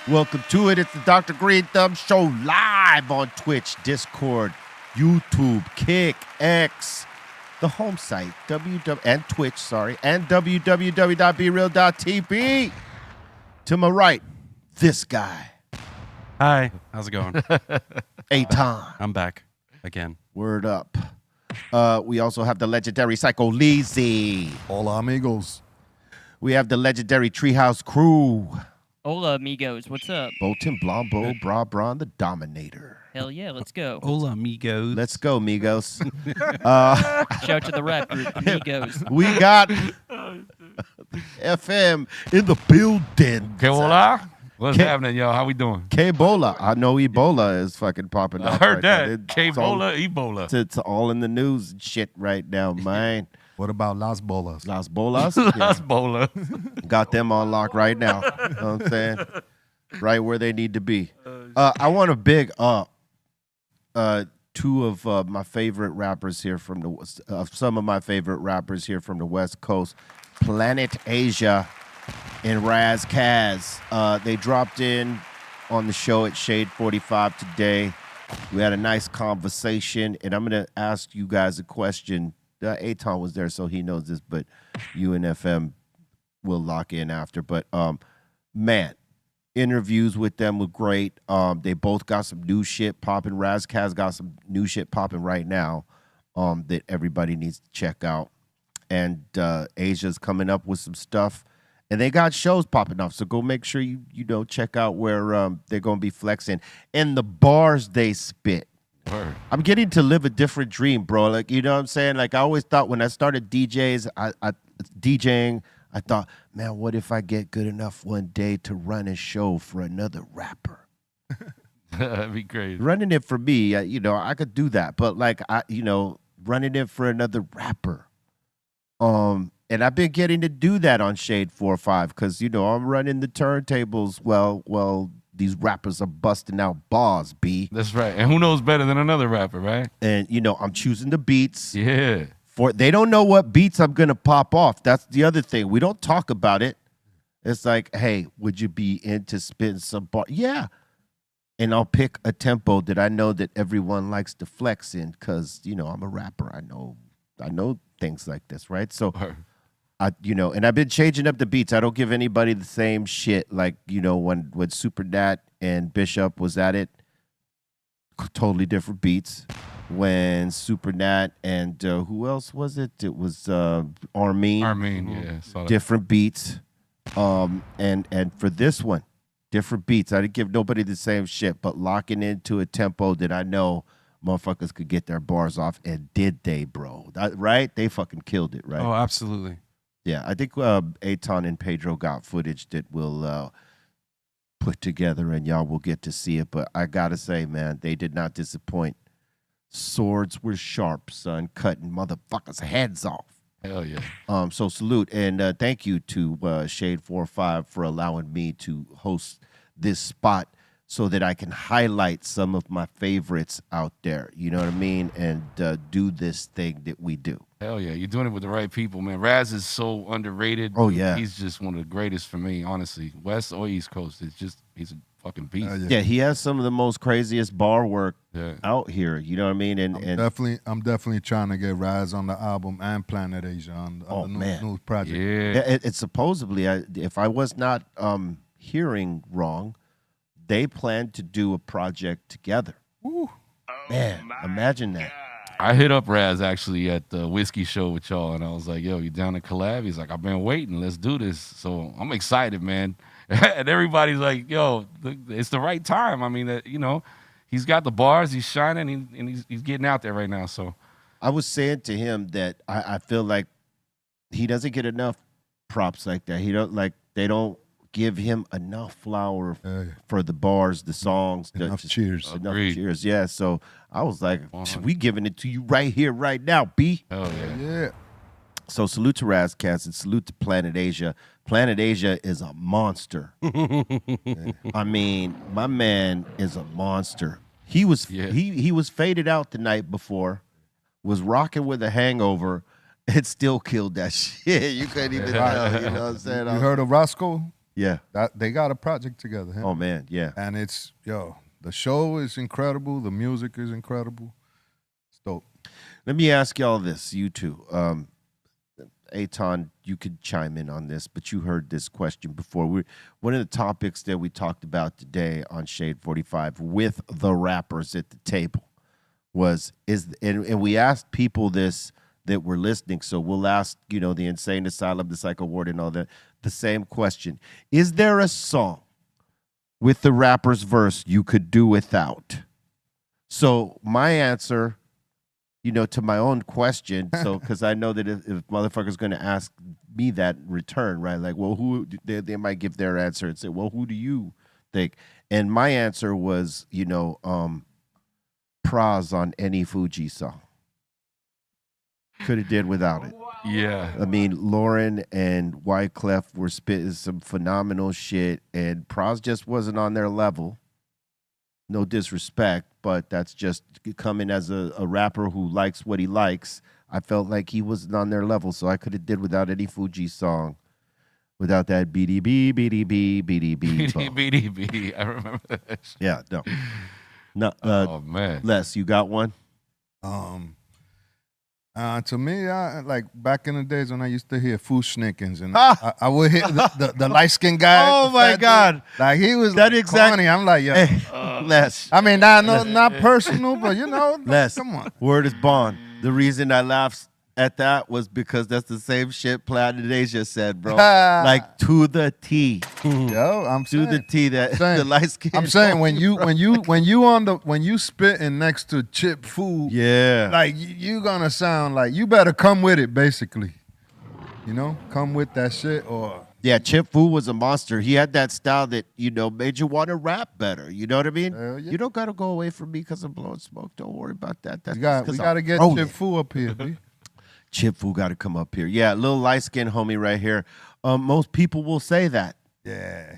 Welcome to it. It's the Dr. Greenthumb Show live on Twitch, Discord, YouTube, Kick, X, the home site, and Twitch, and www.brealtv. To my right, this guy. Hi, how's it going? Aton. I'm back again. Word up. We also have the legendary Psycho Leezy. Hola, amigos. We have the legendary Treehouse Crew. Hola, amigos. What's up? Bolton, Blombo, Bra Braun, the Dominator. Hell yeah, let's go. Hola, amigos. Let's go, amigos. Shout to the rap group, amigos. We got FM in the building. Que hola? What's Ke- happening, y'all? How we doing? K-Bola. I know Ebola is fucking popping I up. heard right that. now. K-Bola, Ebola. It's all in the news and shit right now, man. What about Las Bolas? Las Bolas. Las Bola. Got them on lock right now. You know what I'm saying? Right where they need to be. I want to big up two of my favorite rappers here from the some of my favorite rappers here from the West Coast, Planet Asia and Ras Kass. They dropped in on the show at Shade 45 today. We had a nice conversation, and I'm going to ask you guys a question. Aton was there, so he knows this, but you and FM will lock in after. But, man, interviews with them were great. They both got some new shit popping. Ras Kass got some new shit popping right now that everybody needs to check out. And Asia's coming up with some stuff. And they got shows popping off, so go make sure you check out where they're going to be flexing. And the bars they spit. Word. I'm getting to live a different dream, bro. Like, you know what I'm saying? Like, I always thought when I started DJing, I thought, man, what if I get good enough one day to run a show for another rapper? That'd be crazy. Running it for me, I could do that. But, like, running it for another rapper. And I've been getting to do that on Shade 4-5 because, I'm running the turntables well, these rappers are busting out bars, B. That's right. And who knows better than another rapper, right? And, I'm choosing the beats. Yeah. They don't know what beats I'm going to pop off. That's the other thing. We don't talk about it. It's like, hey, would you be into spitting some bar? Yeah. And I'll pick a tempo that I know that everyone likes to flex in because, I'm a rapper. I know things like this, right? So, and I've been changing up the beats. I don't give anybody the same shit. Like, when Super Nat and Bishop was at it, totally different beats. When Super Nat and who else was it? It was Armin. Armin, yeah. Saw that. Different beats. And for this one, different beats. I didn't give nobody the same shit, but locking into a tempo that I know motherfuckers could get their bars off, and did they, bro? Right? They fucking killed it, right? Oh, absolutely. Yeah, I think Aton and Pedro got footage that we'll put together, and y'all will get to see it. But I gotta say, man, they did not disappoint. Swords were sharp, son, cutting motherfuckers' heads off. Hell yeah. So salute, and thank you to Shade 4-5 for allowing me to host this spot so that I can highlight some of my favorites out there, you know what I mean, and do this thing that we do. Hell yeah. You're doing it with the right people, man. Raz is so underrated. Oh, yeah. He's just one of the greatest for me, honestly. West or East Coast. He's a fucking beast. Yeah, he has some of the most craziest bar work out here, you know what I mean? And I'm definitely trying to get Rise on the album and Planet Asia on the new project. Yeah. It's supposedly, if I was not hearing wrong, they plan to do a project together. Woo. Man, imagine that. I hit up Raz actually at the whiskey show with y'all, and I was like, yo, you down to collab? He's like, I've been waiting. Let's do this. So I'm excited, man. And everybody's like, yo, it's the right time. I mean, he's got the bars, he's shining, and he's getting out there right now. So I was saying to him that I feel like he doesn't get enough props like that. They don't give him enough flour for the bars, the songs. Enough cheers. Enough cheers, yeah. So I was like, we giving it to you right here, right now, B. hell yeah. Yeah. So salute to Ras Kass and salute to Planet Asia. Planet Asia is a monster. I mean, my man is a monster. He was he was faded out the night before, was rocking with a hangover, and still killed that shit. You couldn't even tell, you know what I'm saying? You heard of Roscoe? Yeah. They got a project together. Him. Oh man, yeah. And it's the show is incredible. The music is incredible. It's dope. Let me ask y'all this, you two. Eitan, you could chime in on this, but you heard this question before. One of the topics that we talked about today on Shade 45 with the rappers at the table and we asked people this that were listening, so we'll ask, the Insane Asylum, the Psycho Ward, and all that, the same question. Is there a song with the rapper's verse you could do without? So my answer, to my own question, because I know that if motherfuckers going to ask me that in return, right? Like, well, they might give their answer and say, well, who do you think? And my answer was, Pras on any Fuji song. Could have did without it. Yeah. I mean, Lauren and Wyclef were spitting some phenomenal shit, and Pras just wasn't on their level. No disrespect, but that's just coming as a rapper who likes what he likes. I felt like he wasn't on their level, so I could have did without any Fuji song, without that BDB, BDB, BDB. BDB. I remember that. Yeah, no. Oh man, Les, you got one? To me, I like back in the days when I used to hear Fushnikins, and I would hit the light skinned guy. Oh my God! Like he was that corny. I'm like, yeah. Les. I mean, not personal, but Les. Come on. Word is bond. The reason I laughed at that was because that's the same shit Planet Asia said, bro. Like to the T. Yo, I'm to the T. That the light skin. I'm saying when you spitting next to Chip Fu, yeah, like you gonna sound like you better come with it, basically. Come with that shit or. Yeah, Chip Fu was a monster. He had that style that, made you want to rap better. You know what I mean? Yeah. You don't got to go away from me because I'm blowing smoke. Don't worry about that. We got to get Chip Fu up here, B. Chip Fu got to come up here. Yeah, little light-skinned homie right here. Most people will say that. Yeah.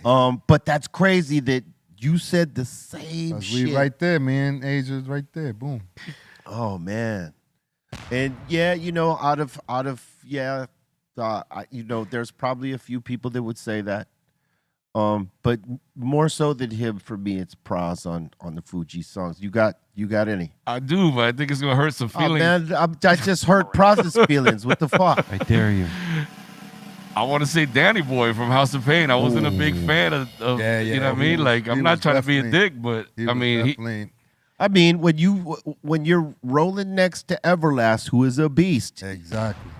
But that's crazy that you said the same shit. We right there, man. Asia's right there. Boom. Oh, man. And, yeah, there's probably a few people that would say that. But more so than him, for me, it's Pras on the Fuji songs. You got any? I do, but I think it's gonna hurt some feelings. Oh, man, I just hurt Pras's feelings. What the fuck? I dare you. I want to say Danny Boy from House of Pain. I wasn't a big fan of you know what I mean? Like, I'm not trying to be a dick, but I mean, when you're rolling next to Everlast, who is a beast, exactly.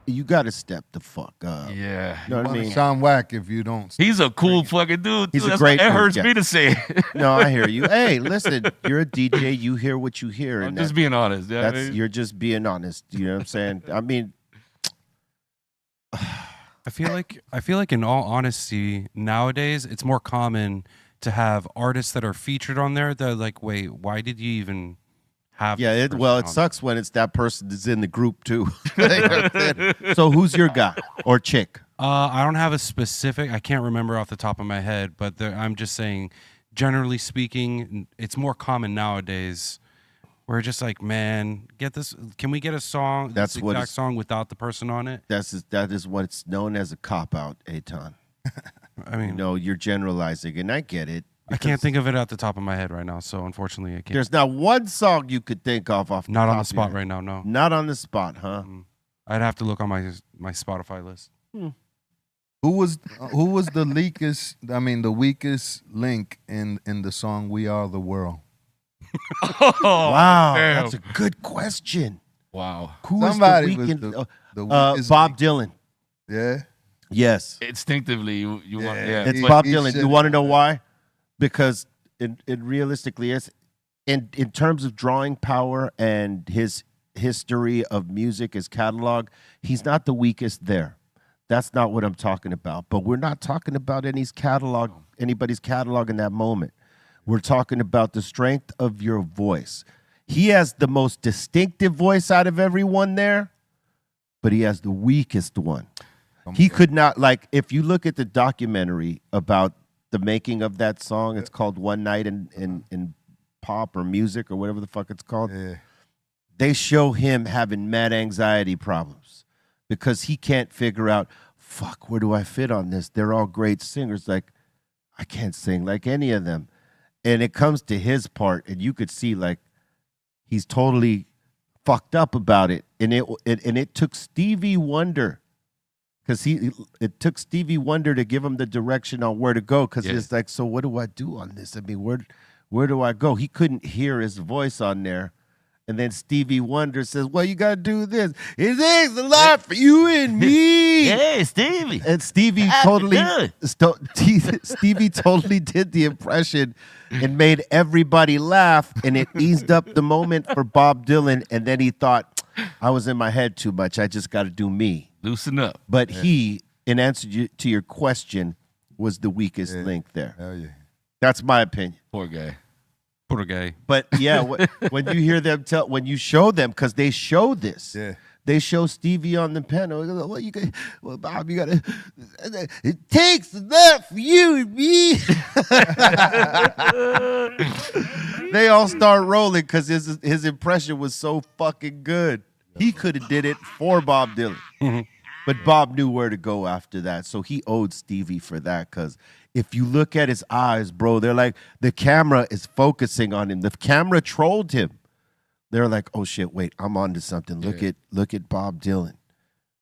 You got to step the fuck up. Yeah. You know what I mean? Sound whack if you don't. He's a cool fucking dude. He's too. a great dude. It hurts me to say it. No, I hear you. Hey, listen, you're a DJ. You hear what you hear. I'm just being honest. Yeah, you're just being honest. You know what I'm saying? I mean, I feel like in all honesty, nowadays it's more common to have artists that are featured on there that are like, wait, why did you even have? Yeah, it sucks when it's that person that's in the group too. So who's your guy or chick? I don't have a specific. I can't remember off the top of my head, but I'm just saying, generally speaking, it's more common nowadays. We're just like, man, get this. Can we get a song? That's the exact song without the person on it. That is what's known as a cop out, Eitan. I mean, you're generalizing, and I get it. I can't think of it at the top of my head right now, so unfortunately, I can't. There's not one song you could think of off. Not on the spot right now. No. Not on the spot, huh? I'd have to look on my Spotify list. Who was the weakest? I mean, the weakest link in the song "We Are the World"? Wow, damn. that's a good question. Wow. Who was Somebody the was weekend? the weakest Bob Dylan. Yeah. Yes. Instinctively, you want, yeah. It's Bob Dylan. You want to know why? Because it realistically is, in terms of drawing power and his history of music, his catalog, he's not the weakest there. That's not what I'm talking about. But we're not talking about anybody's catalog in that moment. We're talking about the strength of your voice. He has the most distinctive voice out of everyone there, but he has the weakest one. He could not, like, if you look at the documentary about the making of that song, it's called One Night in Pop or Music or whatever the fuck it's called. Yeah. They show him having mad anxiety problems because he can't figure out fuck, where do I fit on this? They're all great singers. Like, I can't sing like any of them. And it comes to his part, and you could see like he's totally fucked up about it. And it took Stevie Wonder, because it took Stevie Wonder to give him the direction on where to go. Because it's like, so what do I do on this? I mean, where do I go? He couldn't hear his voice on there. And then Stevie Wonder says, well, you got to do this. It takes a lot for you and me. Yeah, Stevie. And Stevie Stevie totally did the impression and made everybody laugh. And it eased up the moment for Bob Dylan. And then he thought, I was in my head too much. I just got to do me. Loosen up. But he, in answer to your question, was the weakest link there. Hell yeah. That's my opinion. Poor guy. Poor guy. But yeah, when you hear them when you show them, because they show this. Yeah. They show Stevie on the piano. Well, Bob, you gotta. It takes enough for you and me. They all start rolling because his impression was so fucking good. He could have did it for Bob Dylan, but Bob knew where to go after that, so he owed Stevie for that. Because if you look at his eyes, bro, they're like the camera is focusing on him. The camera trolled him. They're like, oh shit, wait, I'm onto something. Look at Bob Dylan.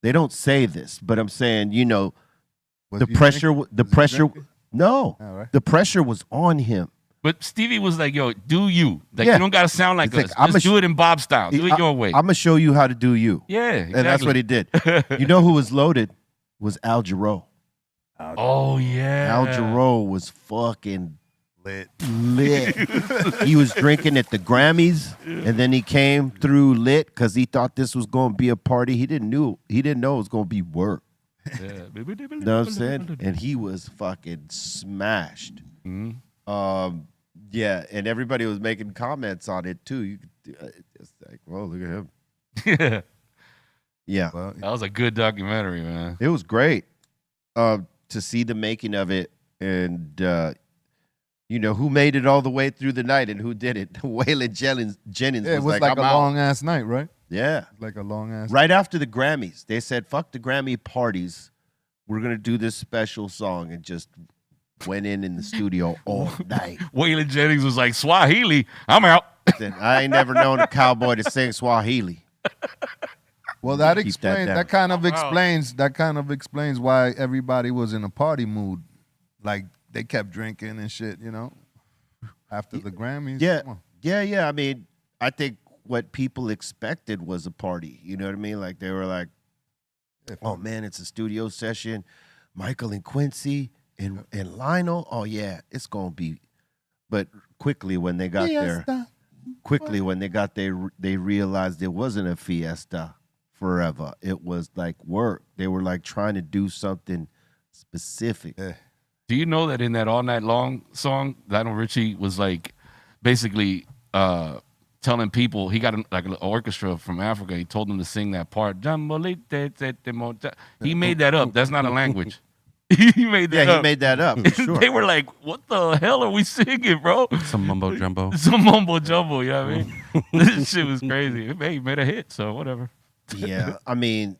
They don't say this, but I'm saying, you know, the pressure. No, right. The pressure was on him. But Stevie was like, yo, do you. Like, you don't got to sound like us. Like, Just do it in Bob style. Do it your way. I'm going to show you how to do you. Yeah, exactly. And that's what he did. You know who was loaded? Was Al Jarreau. Oh, yeah. Al Jarreau was fucking lit. He was drinking at the Grammys, and then he came through lit because he thought this was going to be a party. He didn't know it was going to be work. Yeah. You know what I'm saying? And he was fucking smashed. Mm-hmm. Yeah, and everybody was making comments on it too. It's like, well, look at him. Yeah. Well, That was a good documentary, man. It was great to see the making of it, and you know who made it all the way through the night and who did it. Waylon Jennings it was like I'm a out. long ass night, right? Yeah. Like a long ass. Right after the Grammys, they said, "Fuck the Grammy parties. We're gonna do this special song," and just went in the studio all night. Waylon Jennings was like, Swahili, I'm out. Said, I ain't never known a cowboy to sing Swahili. Well, that Keep explains. that That kind of explains why everybody was in a party mood. Like they kept drinking and shit, you know. After the Grammys. Yeah, Come on. yeah. I mean, I think what people expected was a party. You know what I mean? Like they were like, "Oh man, it's a studio session. Michael and Quincy and Lionel. Oh yeah, it's gonna be." But quickly when they got there, they realized it wasn't a fiesta forever. It was like work. They were like trying to do something specific. Yeah. Do you know that in that All Night Long song, Lionel Richie was like basically telling people, he got like an orchestra from Africa. He told them to sing that part. He made that up. That's not a language. He made that up. Yeah, he made that up. For sure. They were like, what the hell are we singing, bro? Some mumbo jumbo. Some mumbo jumbo, you know what I mean? This shit was crazy. Hey, he made a hit, so whatever. Yeah, I mean,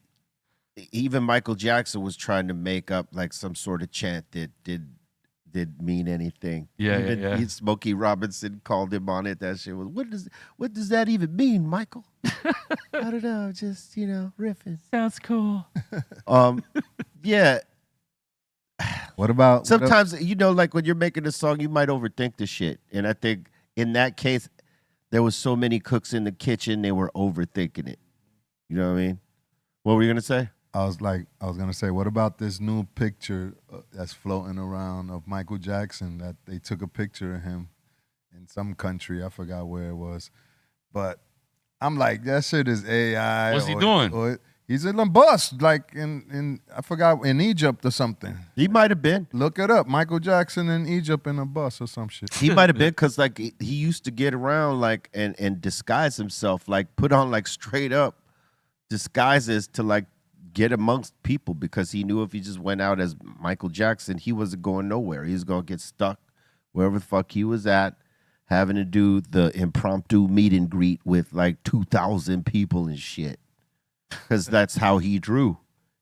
even Michael Jackson was trying to make up like some sort of chant that did mean anything. Yeah, even yeah. Smokey Robinson called him on it. That shit was, what does that even mean, Michael? I don't know, just riffing. Sounds cool. Yeah. What about Sometimes like when you're making a song, you might overthink the shit, and I think in that case, there was so many cooks in the kitchen, they were overthinking it. You know what I mean? What were you gonna say? I was gonna say, what about this new picture that's floating around of Michael Jackson that they took a picture of him in some country, I forgot where it was, but I'm like, that shit is AI. What's he doing? He's in a bus, like in I forgot, in Egypt or something. He might have been. Look it up, Michael Jackson in Egypt in a bus or some shit. He might have been, because like he used to get around like and disguise himself, like put on like straight up disguises to like get amongst people, because he knew if he just went out as Michael Jackson, he wasn't going nowhere. He was going to get stuck wherever the fuck he was at, having to do the impromptu meet and greet with like 2,000 people and shit. Because that's how he drew.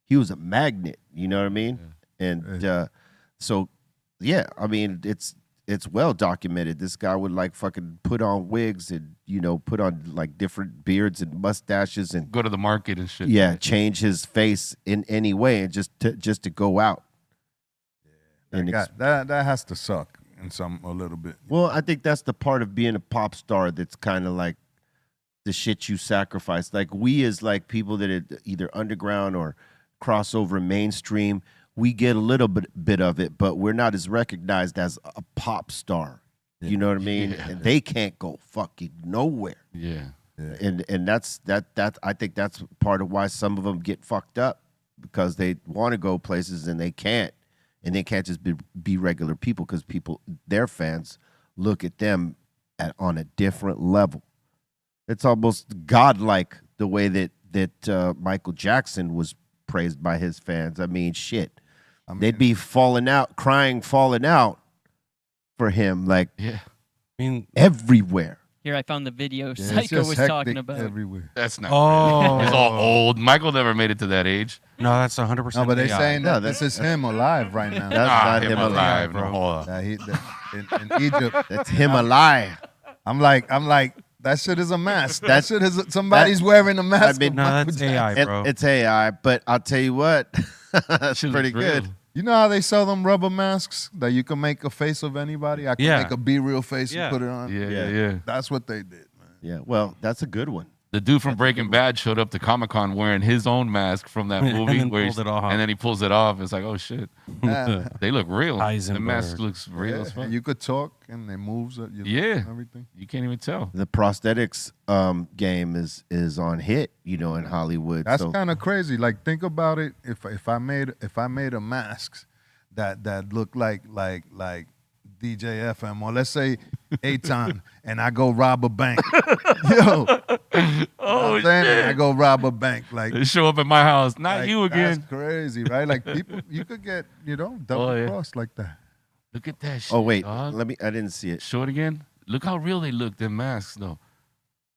he was a magnet. You know what I mean? And so, yeah, I mean, it's well documented. This guy would like fucking put on wigs and put on like different beards and mustaches and Go to the market and shit. yeah, change his face in any way and just to go out. And That has to suck in a little bit. well, I think that's the part of being a pop star that's kind of like the shit you sacrifice. Like we as like people that are either underground or crossover mainstream, we get a little bit of it, but we're not as recognized as a pop star. You know what I mean? Yeah. And they can't go fucking nowhere. Yeah. And that's I think that's part of why some of them get fucked up, because they want to go places and they can't. And they can't just be regular people, because their fans look at them on a different level. It's almost godlike the way that Michael Jackson was praised by his fans. I mean, shit. They'd be falling out for him, like I mean, everywhere. Here, I found the video Yeah, it's Psycho just was hectic talking about. everywhere. That's not. Oh. He's all old. Michael never made it to that age. no, that's 100%. No, but they're AI. saying No, that this is him alive right now. That's not him alive, bro. bro. That in Egypt. That's him alive. I'm like, that shit is a mask. That shit is somebody's wearing a mask. I mean, of No, Michael that's Jackson. AI, bro. It's AI, but I'll tell you what, that's Shit pretty looks real. good. You know how they sell them rubber masks that you can make a face of anybody? I can Yeah. make a BeReal face Yeah. and put it on. Yeah. That's what they did, man. Yeah, well, that's a good one. The dude from Breaking Bad showed up to Comic-Con wearing his own mask from that And movie, then where pulled it off. and then he pulls it off. It's like, oh shit, they look real. The Heisenberg. mask looks real as fuck. And you could talk and it moves. Yeah. Everything. You can't even tell. The prosthetics game is on hit, in Hollywood. That's so, kind of crazy. Like, think about it. If I made a mask that looked like DJ FM, or let's say Aton, and I go rob a bank. Yo, Oh I'm saying, I go rob a bank. Like, They show up at my house. Not like, you again. That's crazy, right? Like, people, you could get double yeah. crossed like that. Look at that shit. oh wait, dog. I didn't see it. Show it again. Look how real they look. Them masks, though.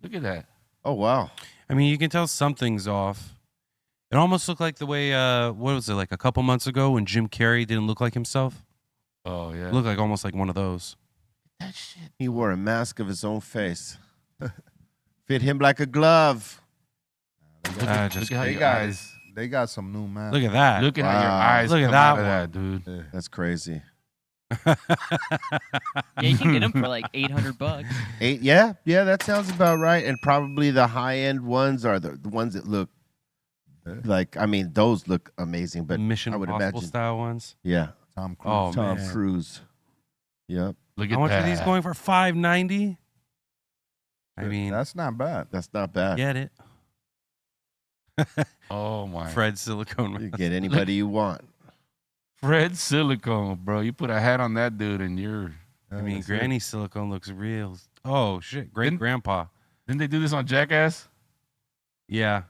Look at that. Oh wow. I mean, you can tell something's off. It almost looked like the way, what was it, like a couple months ago when Jim Carrey didn't look like himself? Oh yeah. It looked like almost like one of those. that shit. He wore a mask of his own face. Fit him like a glove. Just Look at how They your got eyes. They got some new masks. look at that. Look at how your Wow. eyes Look at come that out of that, dude. Yeah. That's crazy. Yeah, you can get them for like $800. Yeah, that sounds about right. And probably the high end ones are the ones that look like, I mean, those look amazing, but Mission I would Impossible imagine. style ones. Yeah, Tom Cruise. Oh, Tom man. Cruise. Yep, Look at How much that. are these going for? $590? I mean, That's not bad. that's not bad. get it. Oh my. Fred Silicone. You mask. get anybody you want. Fred Silicone, bro. You put a hat on that dude and you're. I mean, That's it. Granny Silicone looks real. Oh, shit. Great grandpa. Didn't they do this on Jackass? Yeah.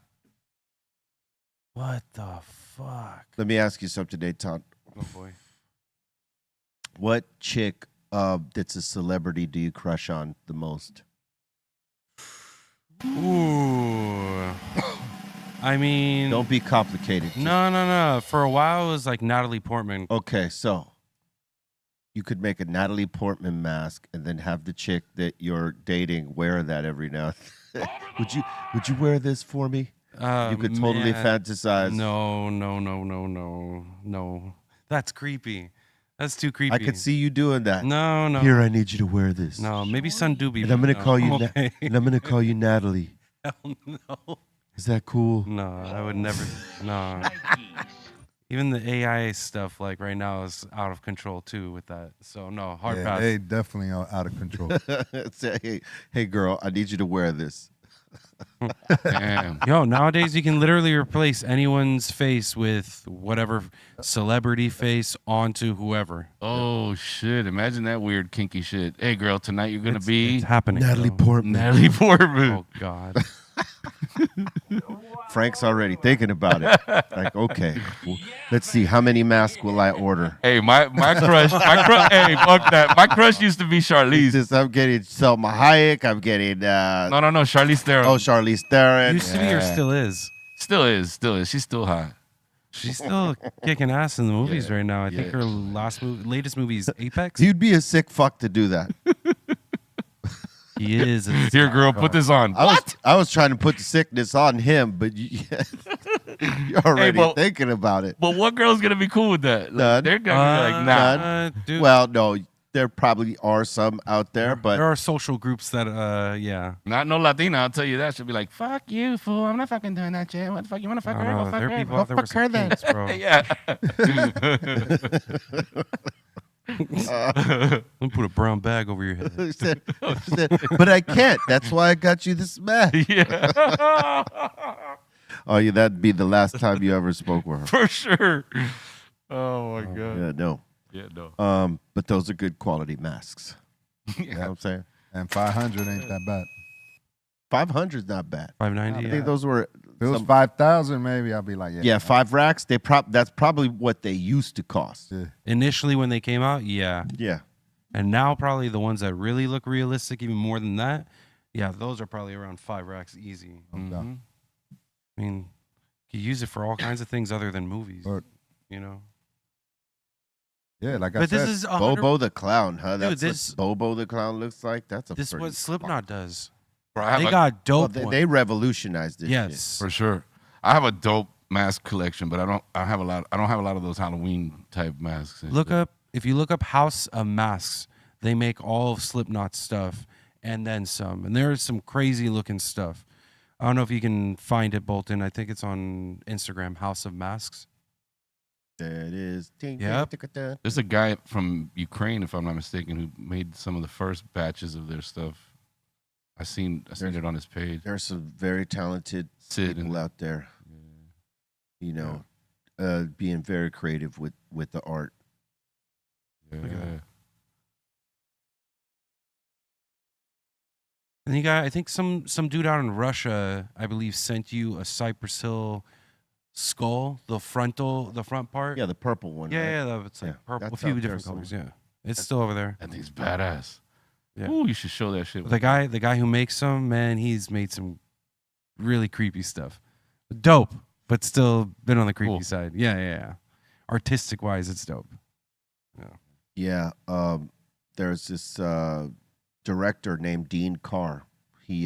What the fuck? Let me ask you something today, Todd. Oh, boy. What chick that's a celebrity do you crush on the most? Ooh. I mean, Don't be complicated. no. For a while, it was like Natalie Portman. Okay, so you could make a Natalie Portman mask and then have the chick that you're dating wear that every now and then. Would you wear this for me? You could totally fantasize. No. That's creepy. That's too creepy. I could see you doing that. No. Here, I need you to wear this. No, maybe Sun Doobie. And I'm gonna no. call you. Okay. And I'm gonna call you Natalie. Hell no. Is that cool? No, I would never. No. Even the AI stuff, like right now, is out of control too with that. So no, hard Yeah, pass. they definitely are out of control. Say, hey, girl, I need you to wear this. Damn. Yo, nowadays you can literally replace anyone's face with whatever celebrity face onto whoever. Oh shit! Imagine that weird kinky shit. Hey girl, tonight you're gonna be It's happening. Natalie bro. Portman. Natalie Portman. Oh God. Frank's already thinking about it. Like, okay, well, let's see, how many masks will I order? Hey, my crush, hey, fuck that. My crush used to be Charlize. This, I'm getting Selma Hayek. I'm getting No, Charlize Theron. Charlize Theron. Used to be or still is. Still is. She's still hot. She's still kicking ass in the movies Yeah, right now. I think yeah. her latest movie is Apex. You'd be a sick fuck to do that. He is. Here, girl, put this on. I was trying to put the sickness on him, but you're already but- thinking about it. But what girl's gonna be cool with that? Like, None. they're gonna be like, nah. Dude, Well, no, there probably are some out there, but there are social groups that, yeah. Not no Latina, I'll tell you that. She'll be like, fuck you, fool. I'm not fucking doing that shit. What the fuck? You wanna fuck her? Go fuck There are her. people Go out there with fuck her some then. kinks, bro. Yeah. Let me put a brown bag over your head. I said, but I can't. That's why I got you this mask. Yeah. Oh, yeah, that'd be the last time you ever spoke with her. For sure. Oh my god. Yeah, no. Yeah, no. But those are good quality masks. You know what I'm saying? And 500 ain't that bad. 500's not bad. 590. I think those were If it was some- 5,000, maybe I'd be like, yeah. yeah, 5 racks. That's probably what they used to cost. Yeah. Initially, when they came out, yeah. Yeah. And now, probably the ones that really look realistic, even more than that, yeah, those are probably around 5 racks easy. Mhm. I mean, you use it for all kinds of things other than movies, Or- you know? Yeah, like I But said. this is 100 Bobo the Clown, huh? Dude, That's this- what Bobo the Clown looks like. That's a this is pretty what Slipknot does. Bro, I have They a- got Well, dope they ones. revolutionized this Yes. for sure. I have a dope mask collection, but I don't have a lot of those Halloween type masks. If you look up House of Masks, they make all of Slipknot stuff and then some. And there's some crazy looking stuff. I don't know if you can find it, Bolton. I think it's on Instagram, House of Masks. shit. There it is. Yep. There's a guy from Ukraine, if I'm not mistaken, who made some of the first batches of their stuff. I seen it on his page. There's some very talented Sid people and out there, you know, being very creative with the art. yeah. And you got, I think some dude out in Russia, I believe, sent you a Cypress Hill skull, the front part. Yeah, the purple one. right? Yeah, it's like Yeah, purple, a that's few out there different colors. Yeah, it's still over there. That thing's badass. Yeah. Ooh, you should show that shit. The guy who makes them, man, he's made some really creepy stuff. Dope, but still been on the creepy Cool. side. Yeah. Artistic wise, it's dope. Yeah. There's this director named Dean Carr. He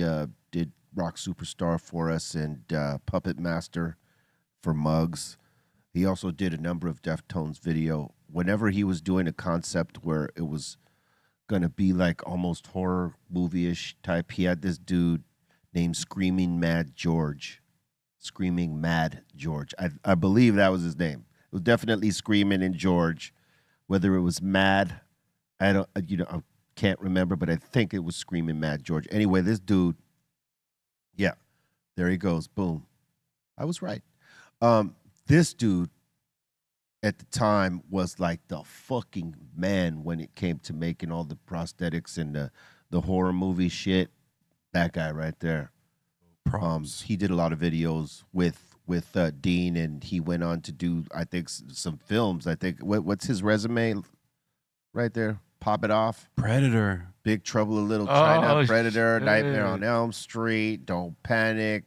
did Rock Superstar for us and Puppet Master for Muggs. He also did a number of Deftones video. Whenever he was doing a concept where it was going to be like almost horror movie-ish type, he had this dude named Screaming Mad George. Screaming Mad George. I believe that was his name. It was definitely Screaming and George. Whether it was Mad, I can't remember, but I think it was Screaming Mad George. Anyway, this dude, yeah, there he goes. Boom. I was right. This dude at the time was like the fucking man when it came to making all the prosthetics and the horror movie shit. That guy right there. Props. He did a lot of videos with Dean, and he went on to do, I think, some films. I think what's his resume right there? Pop it off. Predator. Big Trouble in Little China, Oh, Predator, shit. Nightmare on Elm Street, Don't Panic.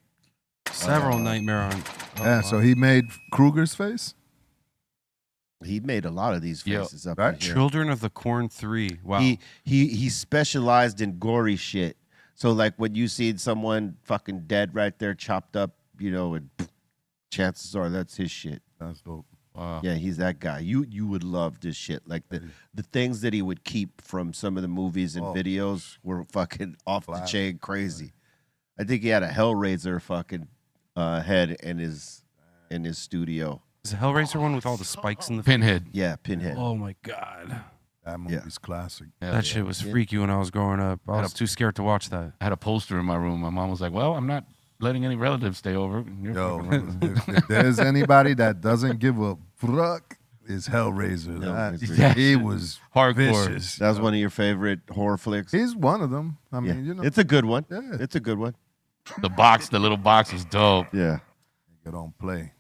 Several Nightmare on. Yeah, so he made Kruger's face? He made a lot of these Yeah, faces up right? in here. Children of the Corn 3. Wow. He specialized in gory shit. So like when you see someone fucking dead right there, chopped up, and chances are that's his shit. That's dope. Wow. Yeah, he's that guy. You would love this shit. Like the things that he would keep from some of the movies and videos were fucking off the chain crazy. I think he had a Hellraiser fucking head in his studio. Is the Hellraiser one with all the spikes in the Pinhead. Yeah, Pinhead. Oh my God. That movie's classic. Yeah, That shit was freaky when I was growing up. I was too scared to watch that. I had a poster in my room. My mom was like, "Well, I'm not letting any relatives stay over." You're Yo, fucking- if there's anybody that doesn't give a fuck, it's Hellraiser. Hellraiser. He was Hardcore. vicious. That was one of your favorite horror flicks. He's one of them. I Yeah. mean, It's a good one. Yeah. It's a good one. the little box was dope. Yeah. you don't play.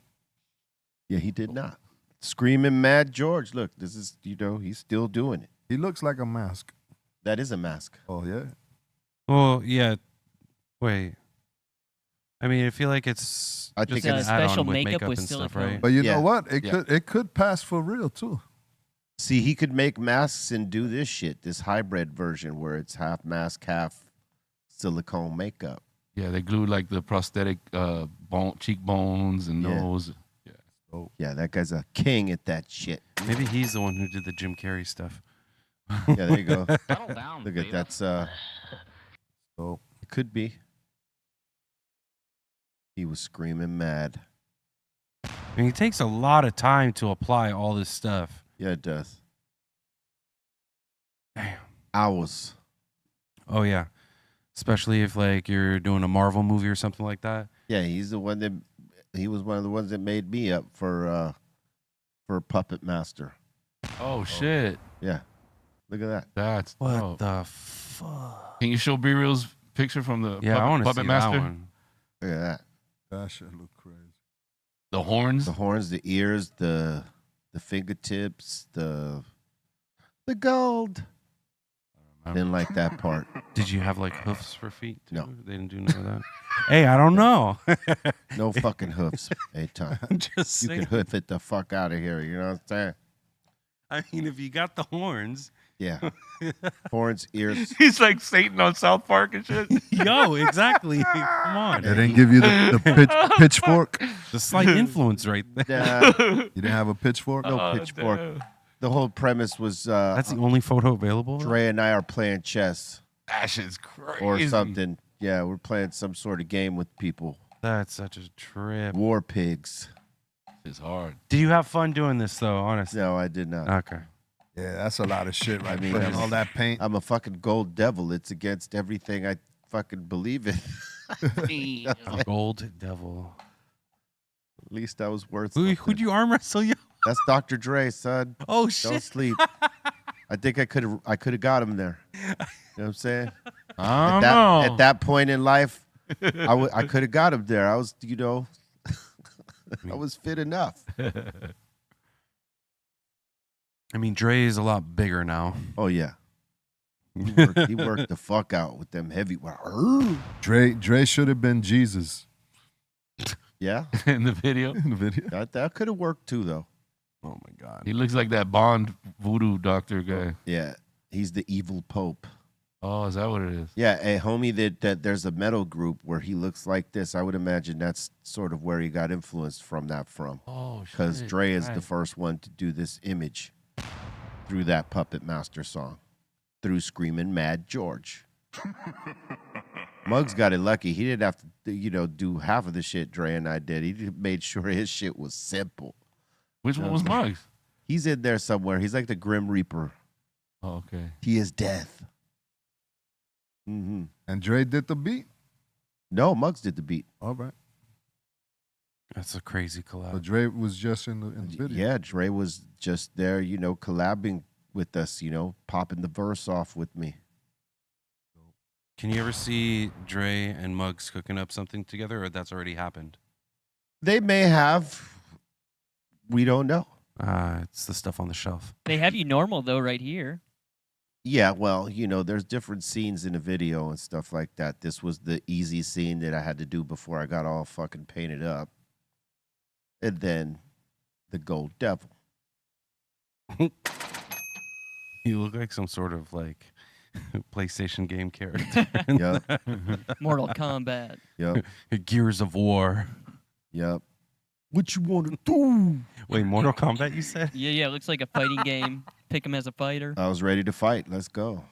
Yeah, he did not. Screaming Mad George. Look, this is, he's still doing it. He looks like a mask. That is a mask. Oh, yeah. Well, yeah. Wait. I mean, I feel like it's I just think an it's add-on special with makeup with and stuff, silicone. right? But you Yeah. know what? Yeah. It could pass for real too. See, he could make masks and do this shit, this hybrid version where it's half mask, half silicone makeup. Yeah, they glued like the prosthetic cheekbones and Yeah. nose. Yeah, that guy's a king at that shit. Maybe he's the one who did the Jim Carrey stuff. Yeah, there you go. Settle down, Look at that's So it could be. He was screaming mad. I mean, it takes a lot of time to apply all this stuff. Yeah, it does. Damn. Hours. Oh yeah, especially if like you're doing a Marvel movie or something like that. Yeah, he was one of the ones that made me up for Puppet Master. Oh shit, Yeah. Look at that. that's What dope. the fuck? Can you show B-Real's picture from the Yeah, I want to Puppet see Master? that one. Look at that. that shit look crazy. The horns. The horns, the ears, the fingertips, the gold. Didn't like that part. Did you have like hoofs for feet? Too? No. They didn't do none of that. Hey, I don't know. No fucking hoofs. Hey, Tom. I'm just You saying. can hoof it the fuck out of here. You know what I'm saying? I mean, if you got the horns, Yeah. Horns, ears. He's like Satan on South Park and shit. yo, exactly. Come on, They didn't give you the pitchfork. the slight influence right there. You You didn't have a pitchfork. No pitchfork. Damn. The whole premise was That's the only photo available. Dre and I are playing chess That shit's crazy. or something. Yeah, we're playing some sort of game with people. That's such a trip. War pigs. It's hard. Do you have fun doing this though? Honestly. No, I did not. Okay. Yeah, that's a lot of shit. Right? I mean, Putting all that paint. I'm a fucking gold devil. It's against everything I fucking believe in. A gold devil. At least I was worth Who'd something. you arm wrestle? Yo? That's Dr. Dre, son. Oh Don't shit. sleep. I think I could have got him there. You know what I'm saying? I don't At know. that point in life, I could have got him there. I was, I was fit enough. I mean, Dre is a lot bigger now. Oh yeah. He worked the fuck out with them heavy. Dre should have been Jesus Yeah, in the video. in the video. that could have worked too, though. Oh my god. He looks like that Bond voodoo doctor guy. Yeah, he's the evil pope. Oh, is that what it is? Yeah, a homie that there's a metal group where he looks like this. I would imagine that's sort of where he got influenced from. Oh, shit. Because Dre is the Right. first one to do this image through that Puppet Master song, through Screaming Mad George. Muggs got it lucky. He didn't have to, do half of the shit Dre and I did. He just made sure his shit was simple. Which one was Muggs? He's in there somewhere. He's like the Grim Reaper. Oh, okay. He is death. Mm-hmm. And Dre did the beat. No, Muggs did the beat. All right. That's a crazy So collab. Dre was just in the video. Yeah, Dre was just there, collabing with us, popping the verse off with me. Can you ever see Dre and Muggs cooking up something together, or that's already happened? They may have. We don't know. It's the stuff on the shelf. They have you normal though, right here. Yeah, well, there's different scenes in the video and stuff like that. This was the easy scene that I had to do before I got all fucking painted up. And then the Gold Devil. You look like some sort of like PlayStation game character. Yep, Mortal Kombat. yep, Gears of War. yep. What you want to do? Wait, Mortal Kombat, you said? Yeah, it looks like a fighting game. Pick him as a fighter. I was ready to fight. Let's go.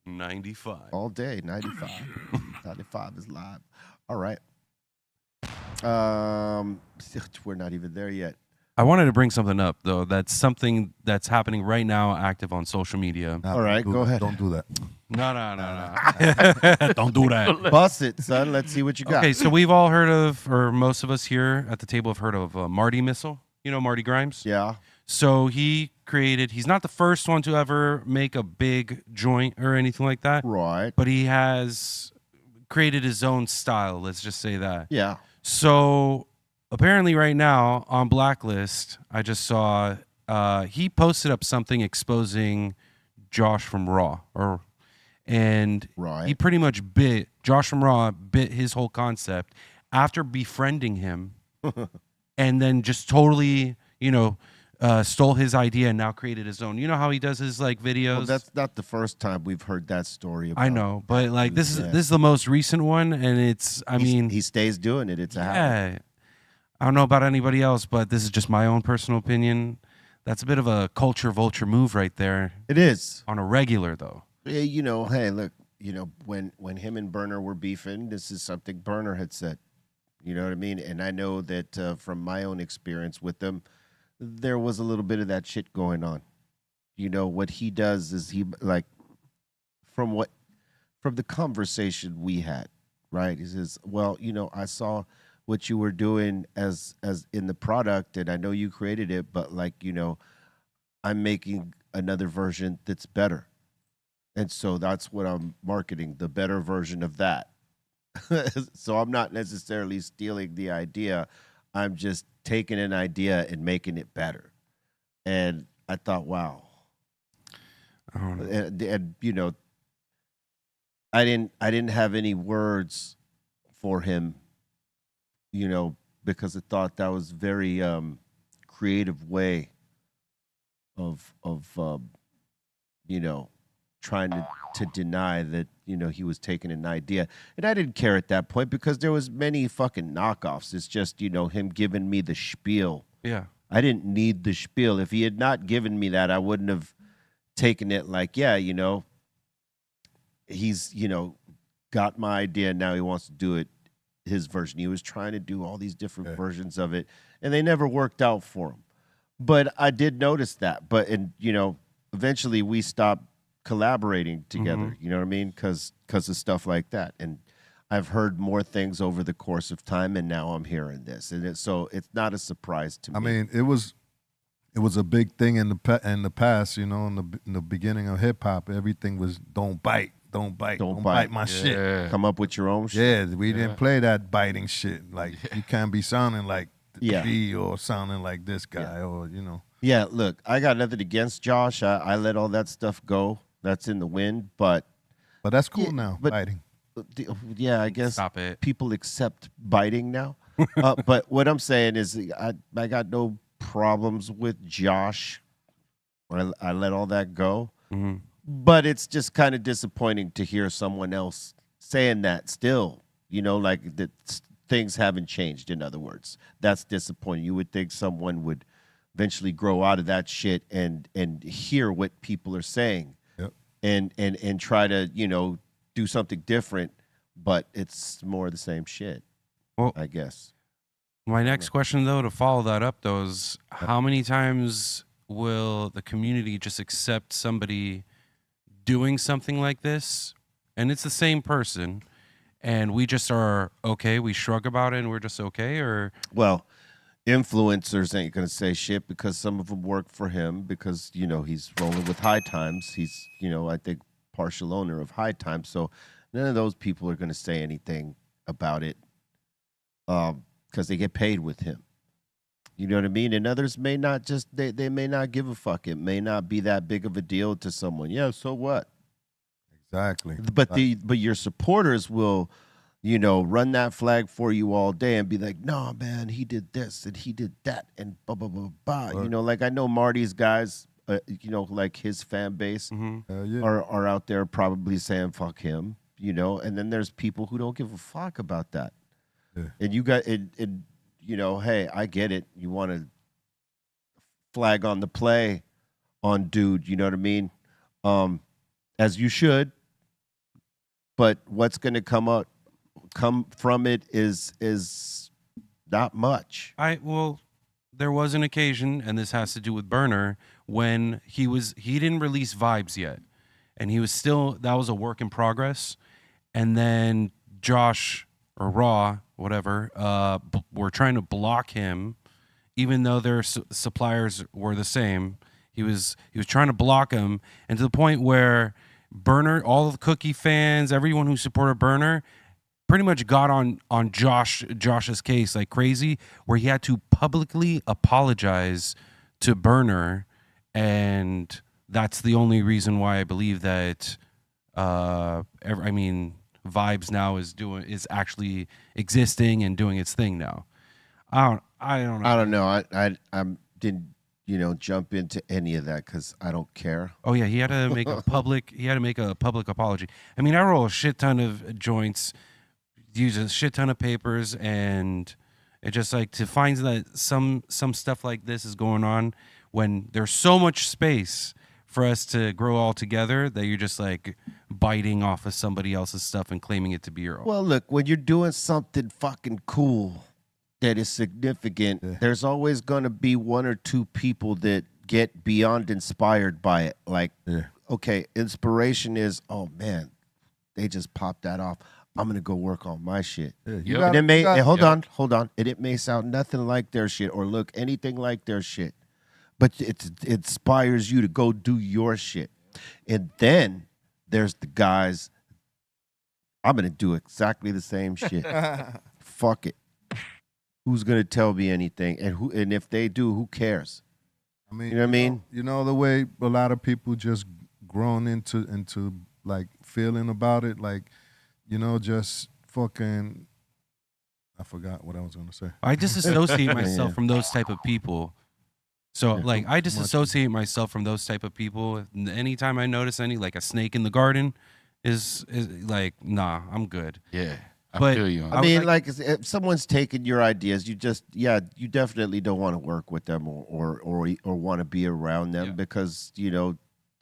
95. All day, 95. 95 is live. All right. We're not even there yet. I wanted to bring something up, though. That's something that's happening right now, active on social media. Nah, All right, don't do go that. ahead. Don't do that. No. Don't do that. Bust it, son. Let's see what you got. Okay, so we've all heard of, or most of us here at the table have heard of Marty Missile. You know Marty Grimes? Yeah. So he's not the first one to ever make a big joint or anything like that, Right. but he has created his own style. Let's just say that. Yeah. So apparently right now on Blacklist, I just saw he posted up something exposing Josh from Raw, and Right. he pretty much Josh from Raw bit his whole concept after befriending him, and then just totally, stole his idea and now created his own. You know how he does his like videos? Well, that's not the first time we've heard that story about I know, but like this Yeah. is the most recent one, and it's he stays doing it. It's a habit. yeah. I don't know about anybody else, but this is just my own personal opinion. That's a bit of a culture vulture move right there. It is. On a regular though. Yeah, hey, look, when him and Burner were beefing, this is something Burner had said. You know what I mean? And I know that from my own experience with them, there was a little bit of that shit going on. What he does is he like from the conversation we had, right? He says, well, I saw what you were doing as in the product, and I know you created it, but like, I'm making another version that's better. And so that's what I'm marketing, the better version of that. So I'm not necessarily stealing the idea. I'm just taking an idea and making it better. And I thought, wow. And I didn't have any words for him, because I thought that was very creative way of trying to deny that he was taking an idea. And I didn't care at that point because there was many fucking knockoffs. It's just him giving me the spiel. Yeah. I didn't need the spiel. If he had not given me that, I wouldn't have taken it like, yeah, he's got my idea, now he wants to do it his version. He was trying to do all these different versions of it, and they never worked out for him. But I did notice that. But eventually we stopped collaborating together. You know what I mean? Because of stuff like that. And I've heard more things over the course of time, and now I'm hearing this, and so it's not a surprise to me. I mean, it was a big thing in the past. In the beginning of hip hop, everything was don't bite my shit. Come up with your own shit. Yeah, we didn't play that biting shit. Like you can't be sounding like B or sounding like this guy or Yeah, look, I got nothing against Josh. I let all that stuff go. That's in the wind, but that's cool now. Biting. Yeah, I guess Stop it. people accept biting now. But what I'm saying is I got no problems with Josh. I let all that go. Mm-hmm. But it's just kind of disappointing to hear someone else saying that still, like that things haven't changed, in other words. That's disappointing. You would think someone would eventually grow out of that shit and hear what people are saying. Yep. And try to, do something different, but it's more of the same shit, Well, I guess. My next question, though, to follow that up, though, is how many times will the community just accept somebody doing something like this, and it's the same person, and we just are okay, we shrug about it, and we're just okay? Or Well, influencers ain't going to say shit because some of them work for him because, he's rolling with High Times. He's, I think, partial owner of High Times. So none of those people are going to say anything about it because they get paid with him. You know what I mean? And others may not just, they may not give a fuck. It may not be that big of a deal to someone. Yeah, so what? Exactly. But your supporters will, run that flag for you all day and be like, no, man, he did this and he did that and blah, blah, blah, blah. Right. Like I know Marty's guys, like his fan base are out there probably saying fuck him, and then there's people who don't give a fuck about that. Yeah. And you got it, hey, I get it. You want to flag on the play on dude, you know what I mean? As you should. But what's going to come from it is not much. There was an occasion, and this has to do with Burner, when he didn't release Vibes yet, and that was a work in progress, and then Josh or Raw, whatever, were trying to block him, even though their suppliers were the same. He was trying to block him, and to the point where Burner, all of the Cookie fans, everyone who supported Burner, pretty much got on Josh's case like crazy, where he had to publicly apologize to Burner, and that's the only reason why I believe that. Vibes Vibes now is actually existing and doing its thing now. I don't know. I don't know. I didn't jump into any of that because I don't care. Oh yeah, he had to make a public apology. I mean, I roll a shit ton of joints, use a shit ton of papers, and it just like to find that some stuff like this is going on when there's so much space for us to grow all together that you're just like biting off of somebody else's stuff and claiming it to be your own. Well, look, when you're doing something fucking cool that is significant, there's always going to be one or two people that get beyond inspired by it. Like, okay, inspiration is, oh man, they just popped that off. I'm going to go work on my shit. Yeah, And it may, hold on. And it may sound nothing like their shit or look anything like their shit, but it inspires you to go do your shit. And then there's the guys, I'm going to do exactly the same shit. Fuck it. Who's going to tell me anything? And if they do, who cares? I mean, you know what I mean? You know the way a lot of people just grown into like feeling about it, like, just fucking. I forgot what I was gonna say. I disassociate myself from those type of people. So like I disassociate myself from those type of people. Anytime I notice any like a snake in the garden, is like nah, I'm good. Yeah. But feel you. I mean, like if someone's taking your ideas, you definitely don't want to work with them or want to be around them because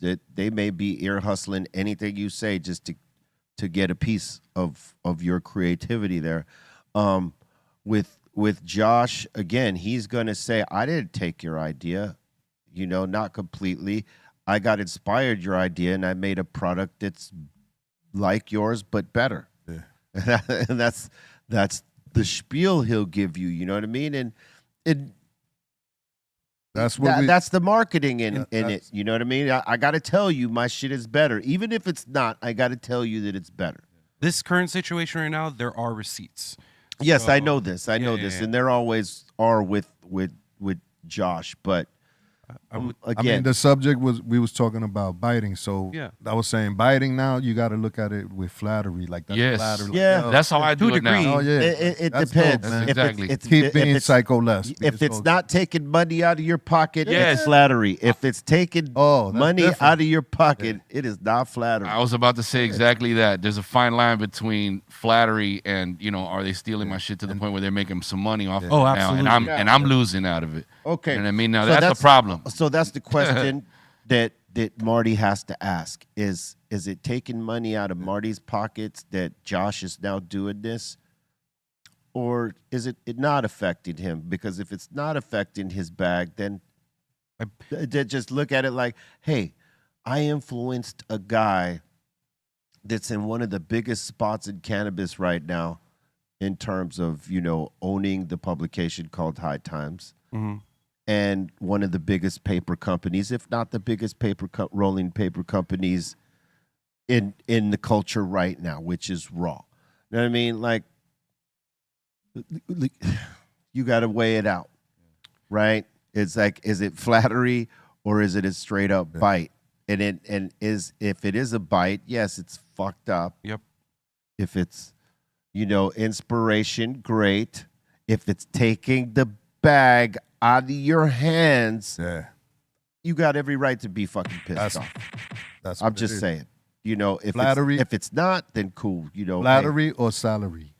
that they may be ear hustling anything you say just to get a piece of your creativity there. With Josh, again, he's gonna say, I didn't take your idea, not completely. I got inspired your idea and I made a product that's like yours but better. Yeah. And that's the spiel he'll give you. You know what I mean? And that's the marketing in it. You know what I mean? I got to tell you, my shit is better, even if it's not. I got to tell you that it's better. This current situation right now, there are receipts. Yes, So, I know this. I know this, and there always are with Josh, but. Again, I mean, the subject we was talking about biting. So I was saying biting now, you got to look at it with flattery. Like that's flattery. Yeah. That's how I do it now. Oh, yeah. It That's depends. dope, man. Exactly. Keep being psycho less. If it's not taking money out of your pocket, Yes. it's flattery. If it's taking money different. out of your pocket, it is not flattery. I was about to say exactly that. There's a fine line between flattery and, are they stealing my shit to the point where they're making some money off of it Oh, now, absolutely. and I'm losing out of it. Okay. You know what I mean? Now So that's the problem. So that's the question that Marty has to ask. Is it taking money out of Marty's pockets that Josh is now doing this? Or is it not affecting him? Because if it's not affecting his bag, then just look at it like, hey, I influenced a guy that's in one of the biggest spots in cannabis right now in terms of, owning the publication called High Times. Mm-hmm. And one of the biggest paper companies, if not the biggest rolling paper companies in the culture right now, which is Raw. You know what I mean? Like, you got to weigh it out, right? It's like, is it flattery or is it a straight up bite? And if it is a bite, yes, it's fucked up. Yep. If it's, inspiration, great. If it's taking the bag out of your hands, you got every right to be fucking pissed off. I'm just saying. If flattery, if it's not, then cool. Flattery or salary.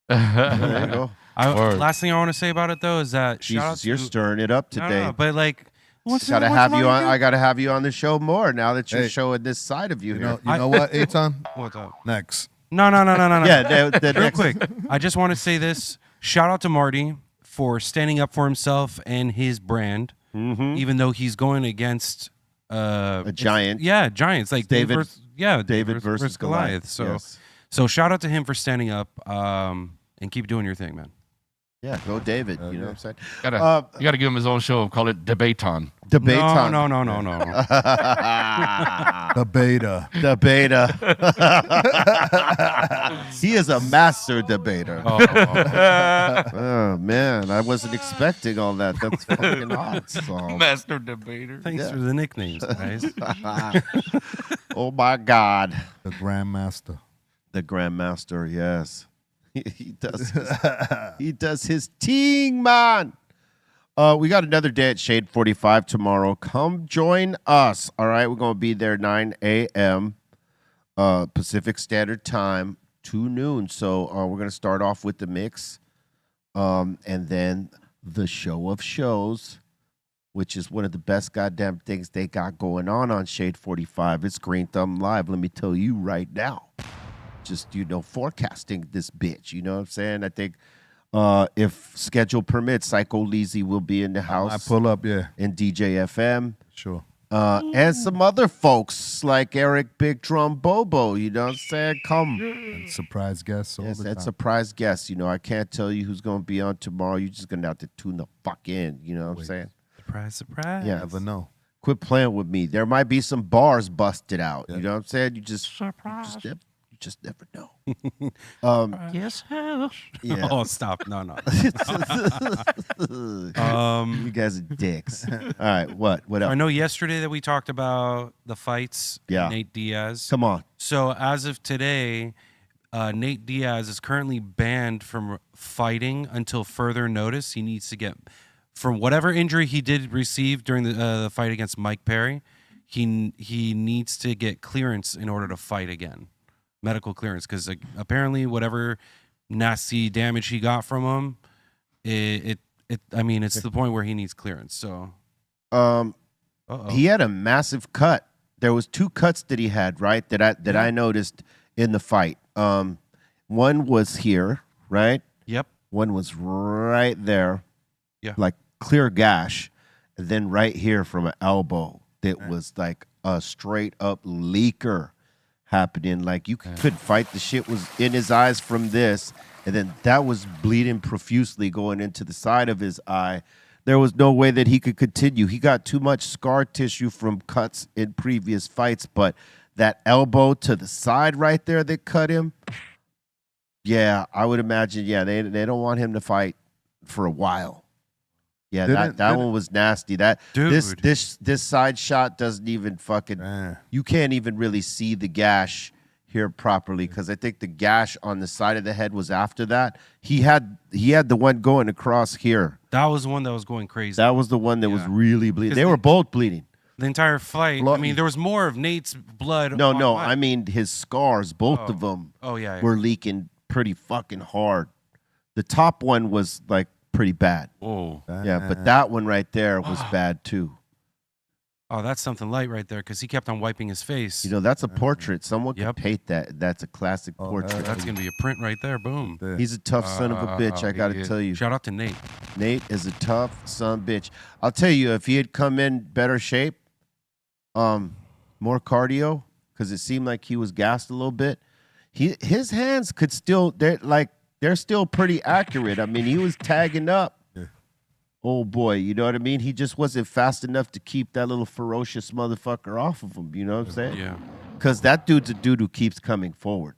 There you go. Last thing I want to say about it though is that Jesus, you're stirring it up today. No, but like, I gotta have you on the show more now that you're showing this side of you here. You know what, Eitan? What's up? Next. No. Yeah, Real quick. I just want to say this. Shout out to Marty for standing up for himself and his brand, even though he's going against a giant. Giants like David David versus Goliath. So shout out to him for standing up and keep doing your thing, man. Yeah, go David. You know what I'm saying? You gotta give him his own show. Call it Debate-on. Debate-on. No. The beta. The beta. He is a master debater. Oh man, I wasn't expecting all that. That's fucking awesome. Master debater. Thanks for the nicknames, guys. Oh my God. The Grandmaster. The Grandmaster, yes. He does his ting, man. We got another day at Shade 45 tomorrow. Come join us. All right, we're going to be there 9 a.m. Pacific Standard Time, 2 noon. So we're going to start off with the mix, and then the show of shows, which is one of the best goddamn things they got going on Shade 45. It's Greenthumb Live. Let me tell you right now. Just, forecasting this bitch. You know what I'm saying? I think if schedule permits, Psycho Leezy will be in the house. I pull up, yeah. And DJ FM. Sure. And some other folks like Eric Big Drum Bobo. You know what I'm saying? Come. And surprise guests all Yes, the that time. surprise guest. I can't tell you who's going to be on tomorrow. You're just going to have to tune the fuck in. You know what I'm saying? Surprise, surprise. Yeah. Never know. Quit playing with me. There might be some bars busted out. Yeah. You know what I'm saying? You just never know. Yes. Yeah. Oh, stop. No. You guys are dicks. All right, what I else? know yesterday that we talked about the fights. Yeah. Nate Diaz. Come on. So as of today, Nate Diaz is currently banned from fighting until further notice. He needs to get, from whatever injury he did receive during the fight against Mike Perry, he needs to get clearance in order to fight again, medical clearance, because apparently whatever nasty damage he got from him, it's to the point where he needs clearance. So, He had a massive cut. There was 2 cuts that he had, right? That I noticed in the fight. One was here, right? Yep. One was right there. Yeah. Like clear gash. And then right here from an elbow that was like a straight up leaker happening. Like you couldn't fight. The shit was in his eyes from this. And then that was bleeding profusely going into the side of his eye. There was no way that he could continue. He got too much scar tissue from cuts in previous fights, but that elbow to the side right there that cut him, yeah, I would imagine, they don't want him to fight for a while. Yeah, that one was nasty. That Dude. This side shot doesn't even fucking, you can't even really see the gash here properly, because I think the gash on the side of the head was after that. He had the one going across here. That was the one that was going crazy. That was the one that was Yeah. really bleeding. They were both bleeding. The entire fight. I mean, there was more of Nate's blood. No, I mean his scars, both of them Oh yeah. were leaking pretty fucking hard. The top one was like pretty bad. Whoa. Yeah, but that one right there was bad too. Oh, that's something light right there, because he kept on wiping his face. That's a portrait. Someone could Yep. paint that. That's a classic portrait. That's gonna be a print right there. Boom. He's a tough son of a bitch, I gotta yeah. tell you. Shout out to Nate. Nate is a tough son of a bitch. I'll tell you, if he had come in better shape, more cardio, because it seemed like he was gassed a little bit. His hands could still, they're still pretty accurate. I mean, he was tagging up. Yeah. Oh boy, you know what I mean? He just wasn't fast enough to keep that little ferocious motherfucker off of him. You know what I'm saying? Yeah. Because that dude's a dude who keeps coming forward,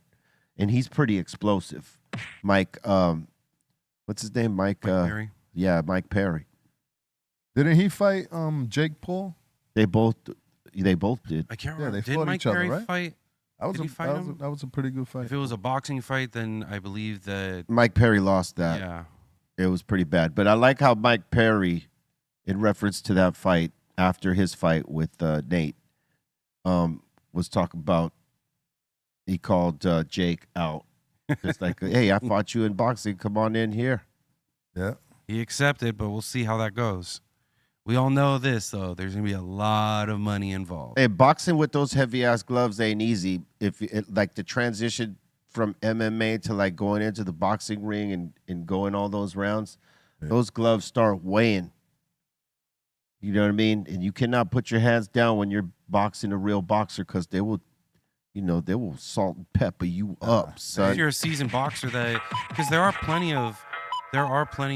and he's pretty explosive. Mike, what's his name? Mike Perry. Yeah, Mike Perry. Didn't he fight Jake Paul? They both did. I can't Yeah, remember. they Did fought Mike each other, Perry right? fight? Did he fight him? That was a pretty good fight. If it was a boxing fight, then I believe that. Mike Perry lost that. Yeah. It was pretty bad. But I like how Mike Perry, in reference to that fight, after his fight with Nate, was talking about, he called Jake out. It's like, hey, I fought you in boxing. Come on in here. Yeah. He accepted, but we'll see how that goes. We all know this, though. There's going to be a lot of money involved. Hey, boxing with those heavy-ass gloves ain't easy. Like the transition from MMA to like going into the boxing ring and going all those rounds, those gloves start weighing. You know what I mean? And you cannot put your hands down when you're boxing a real boxer, because they will salt and pepper you up, son. If you're a seasoned boxer, because there are plenty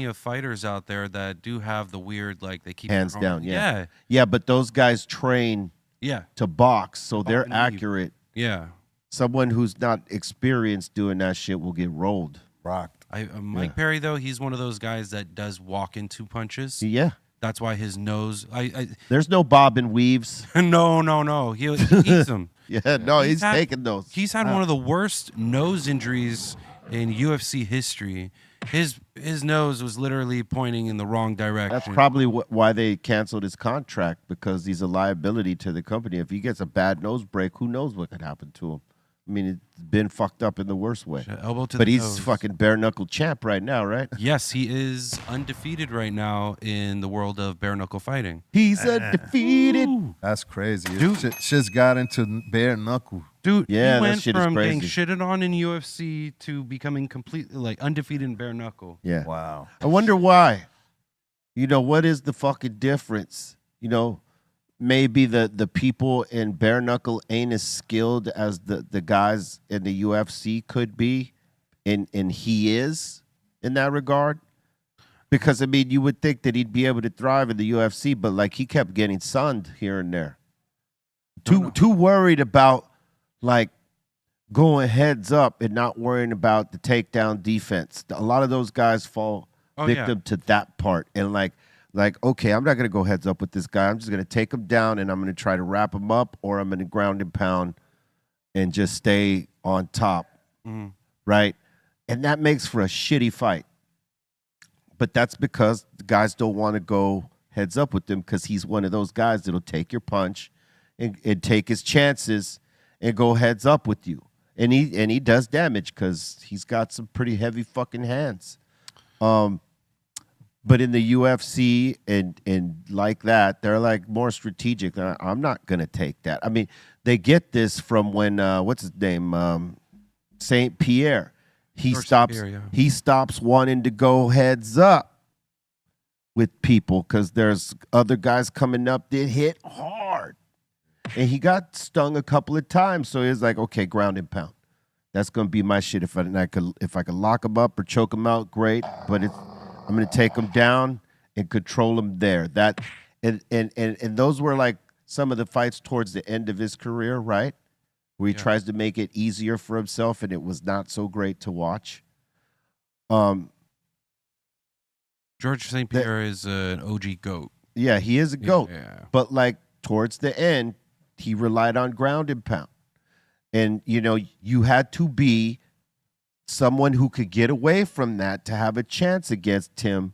of fighters out there that do have the weird, like, they keep Hands their down, arm- yeah. Yeah, but those guys train Yeah. to box, so they're and leave. accurate. Yeah. Someone who's not experienced doing that shit will get rolled. Rocked. Mike Perry, though, he's one of those guys that does walk into punches. Yeah. That's why his nose. There's no bob and weaves. No. He eats them. Yeah, no, he's had- taking those. He's had one of the worst nose injuries in UFC history. His nose was literally pointing in the wrong direction. That's probably why they canceled his contract, because he's a liability to the company. If he gets a bad nose break, who knows what could happen to him? I mean, it's been fucked up in the worst way. Elbow to But the he's nose. fucking bare knuckle champ right now, right? Yes, he is undefeated right now in the world of bare knuckle fighting. He's undefeated. That's crazy. Dude. Shit's got into bare knuckle. Dude, Yeah, he that went shit is from getting crazy. shitted on in UFC to becoming completely like undefeated in bare knuckle. Yeah. Wow. I wonder why. You know, what is the fucking difference? You know, maybe the people in bare knuckle ain't as skilled as the guys in the UFC could be, and he is in that regard. Because I mean, you would think that he'd be able to thrive in the UFC, but like he kept getting sunned here and there. Too worried about like going heads up and not worrying about the takedown defense. A lot of those guys fall victim to that part, and like, okay, I'm not going to go heads up with this guy. I'm just going to take him down, and I'm going to try to wrap him up, or I'm going to ground and pound and just stay on top, right? And that makes for a shitty fight. But that's because the guys don't want to go heads up with him, because he's one of those guys that'll take your punch and take his chances and go heads up with you. And he does damage because he's got some pretty heavy fucking hands. But in the UFC and like that, they're like more strategic. I'm not gonna take that. I mean, they get this from when what's his name, Saint Pierre. He George stops. St. Pierre, yeah. He stops wanting to go heads up with people because there's other guys coming up that hit hard, and he got stung a couple of times. So he was like, okay, ground and pound. That's gonna be my shit. If I could lock him up or choke him out, great. But I'm gonna take him down and control him there. That and those were like some of the fights towards the end of his career, right? Where he tries to make it easier for himself, and it was not so great to watch. George St. Pierre is an OG GOAT. Yeah, he is a GOAT. Yeah. But like towards the end, he relied on ground and pound. And you know, you had to be someone who could get away from that to have a chance against him.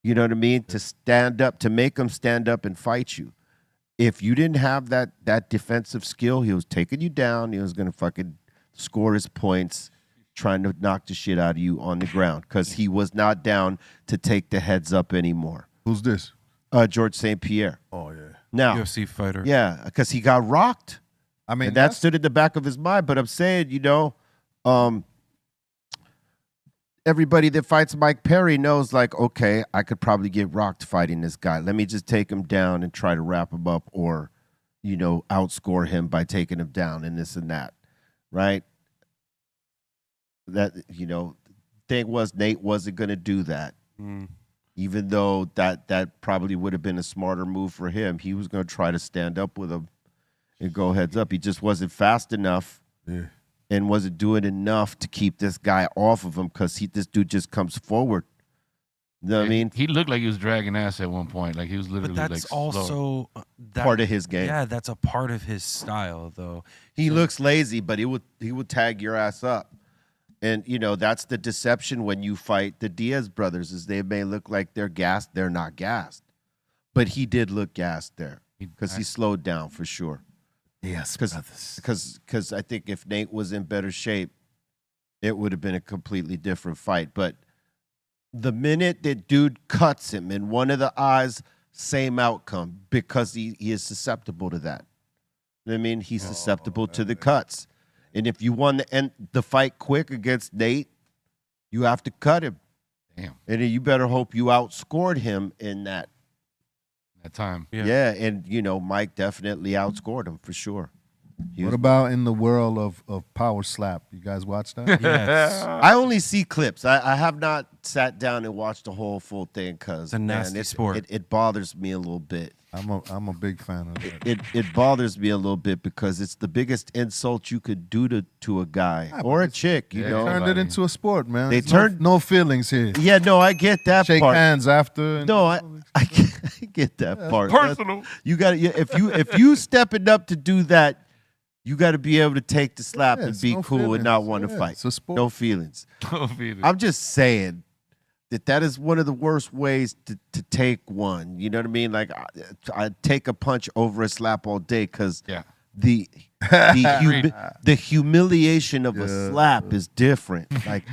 You know what I mean? To stand up, to make him stand up and fight you. If you didn't have that defensive skill, he was taking you down. He was going to fucking score his points, trying to knock the shit out of you on the ground, because he was not down to take the heads up anymore. Who's this? George St. Pierre. Oh, yeah. Now, UFC fighter. yeah, because he got rocked. I mean, And that stood in the back of his mind. But I'm saying, you know, everybody that fights Mike Perry knows, like, okay, I could probably get rocked fighting this guy. Let me just take him down and try to wrap him up, or, you know, outscore him by taking him down and this and that, right? That, you know, thing was Nate wasn't going to do that. Even though that probably would have been a smarter move for him. He was going to try to stand up with him and go heads up. He just wasn't fast enough. Yeah. And wasn't doing enough to keep this guy off of him, because this dude just comes forward. You know what I mean? He looked like he was dragging ass at one point. Like he was literally But that's like also Part of his game. Yeah, that's a part of his style, though. He looks lazy, but he would tag your ass up. And, you know, that's the deception when you fight the Diaz brothers, is they may look like they're gassed. They're not gassed. But he did look gassed there, because he slowed down for sure. Yes, Because I think if Nate was in better shape, it would have been a completely different fight. But the minute that dude cuts him in one of the eyes, same outcome, because he is susceptible to that. You know what I mean? He's susceptible to the cuts. And if you want to end the fight quick against Nate, you have to cut him. Damn. And you better hope you outscored him in that. that time. Yeah, and, you know, Mike definitely outscored him for sure. What about in the world of Power Slap? You guys watch that? Yes. I only see clips. I have not sat down and watched the whole full thing, because It's a nasty sport. It bothers me a little bit. I'm a big fan of that. It bothers me a little bit, because it's the biggest insult you could do to a guy or a chick, you know. Turned it into a sport, man. They There's turned- no feelings here. Yeah, no, I get that Shake part. hands after. No, I get get that part. That's- Personal. You got if you stepping up to do that, you got to be able to take the slap Yeah, and it's be no cool and feelings. not want to Yeah, fight. it's a sport. No feelings. Don't be the- I'm just saying that is one of the worst ways to take one. You know what I mean? Like I take a punch over a slap all day because Yeah. the the humiliation of a slap is different. Like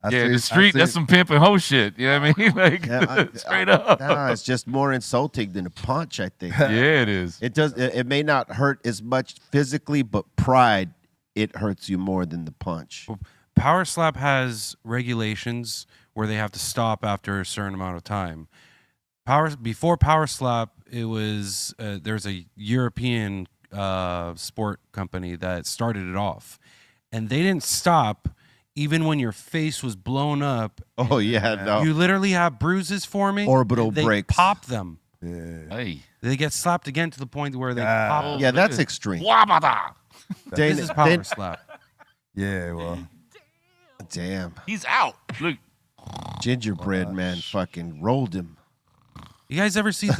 Yeah, the street, that's some pimp and hoe shit. You know what I mean? Like, yeah, straight up. nah, it's just more insulting than a punch. I think. Yeah, it is. It does. It may not hurt as much physically, but pride it hurts you more than the punch. Power slap has regulations where they have to stop after a certain amount of time. Before power slap, it was there's a European sport company that started it off, and they didn't stop even when your face was blown up. Oh yeah, no. You literally have bruises forming. Orbital they breaks. Pop them. Hey. They get slapped again to the point where they pop. Yeah, that's extreme. Wabada. This is power slap. Yeah, well, Damn. He's out. Look. Gingerbread man fucking rolled him. You guys ever seen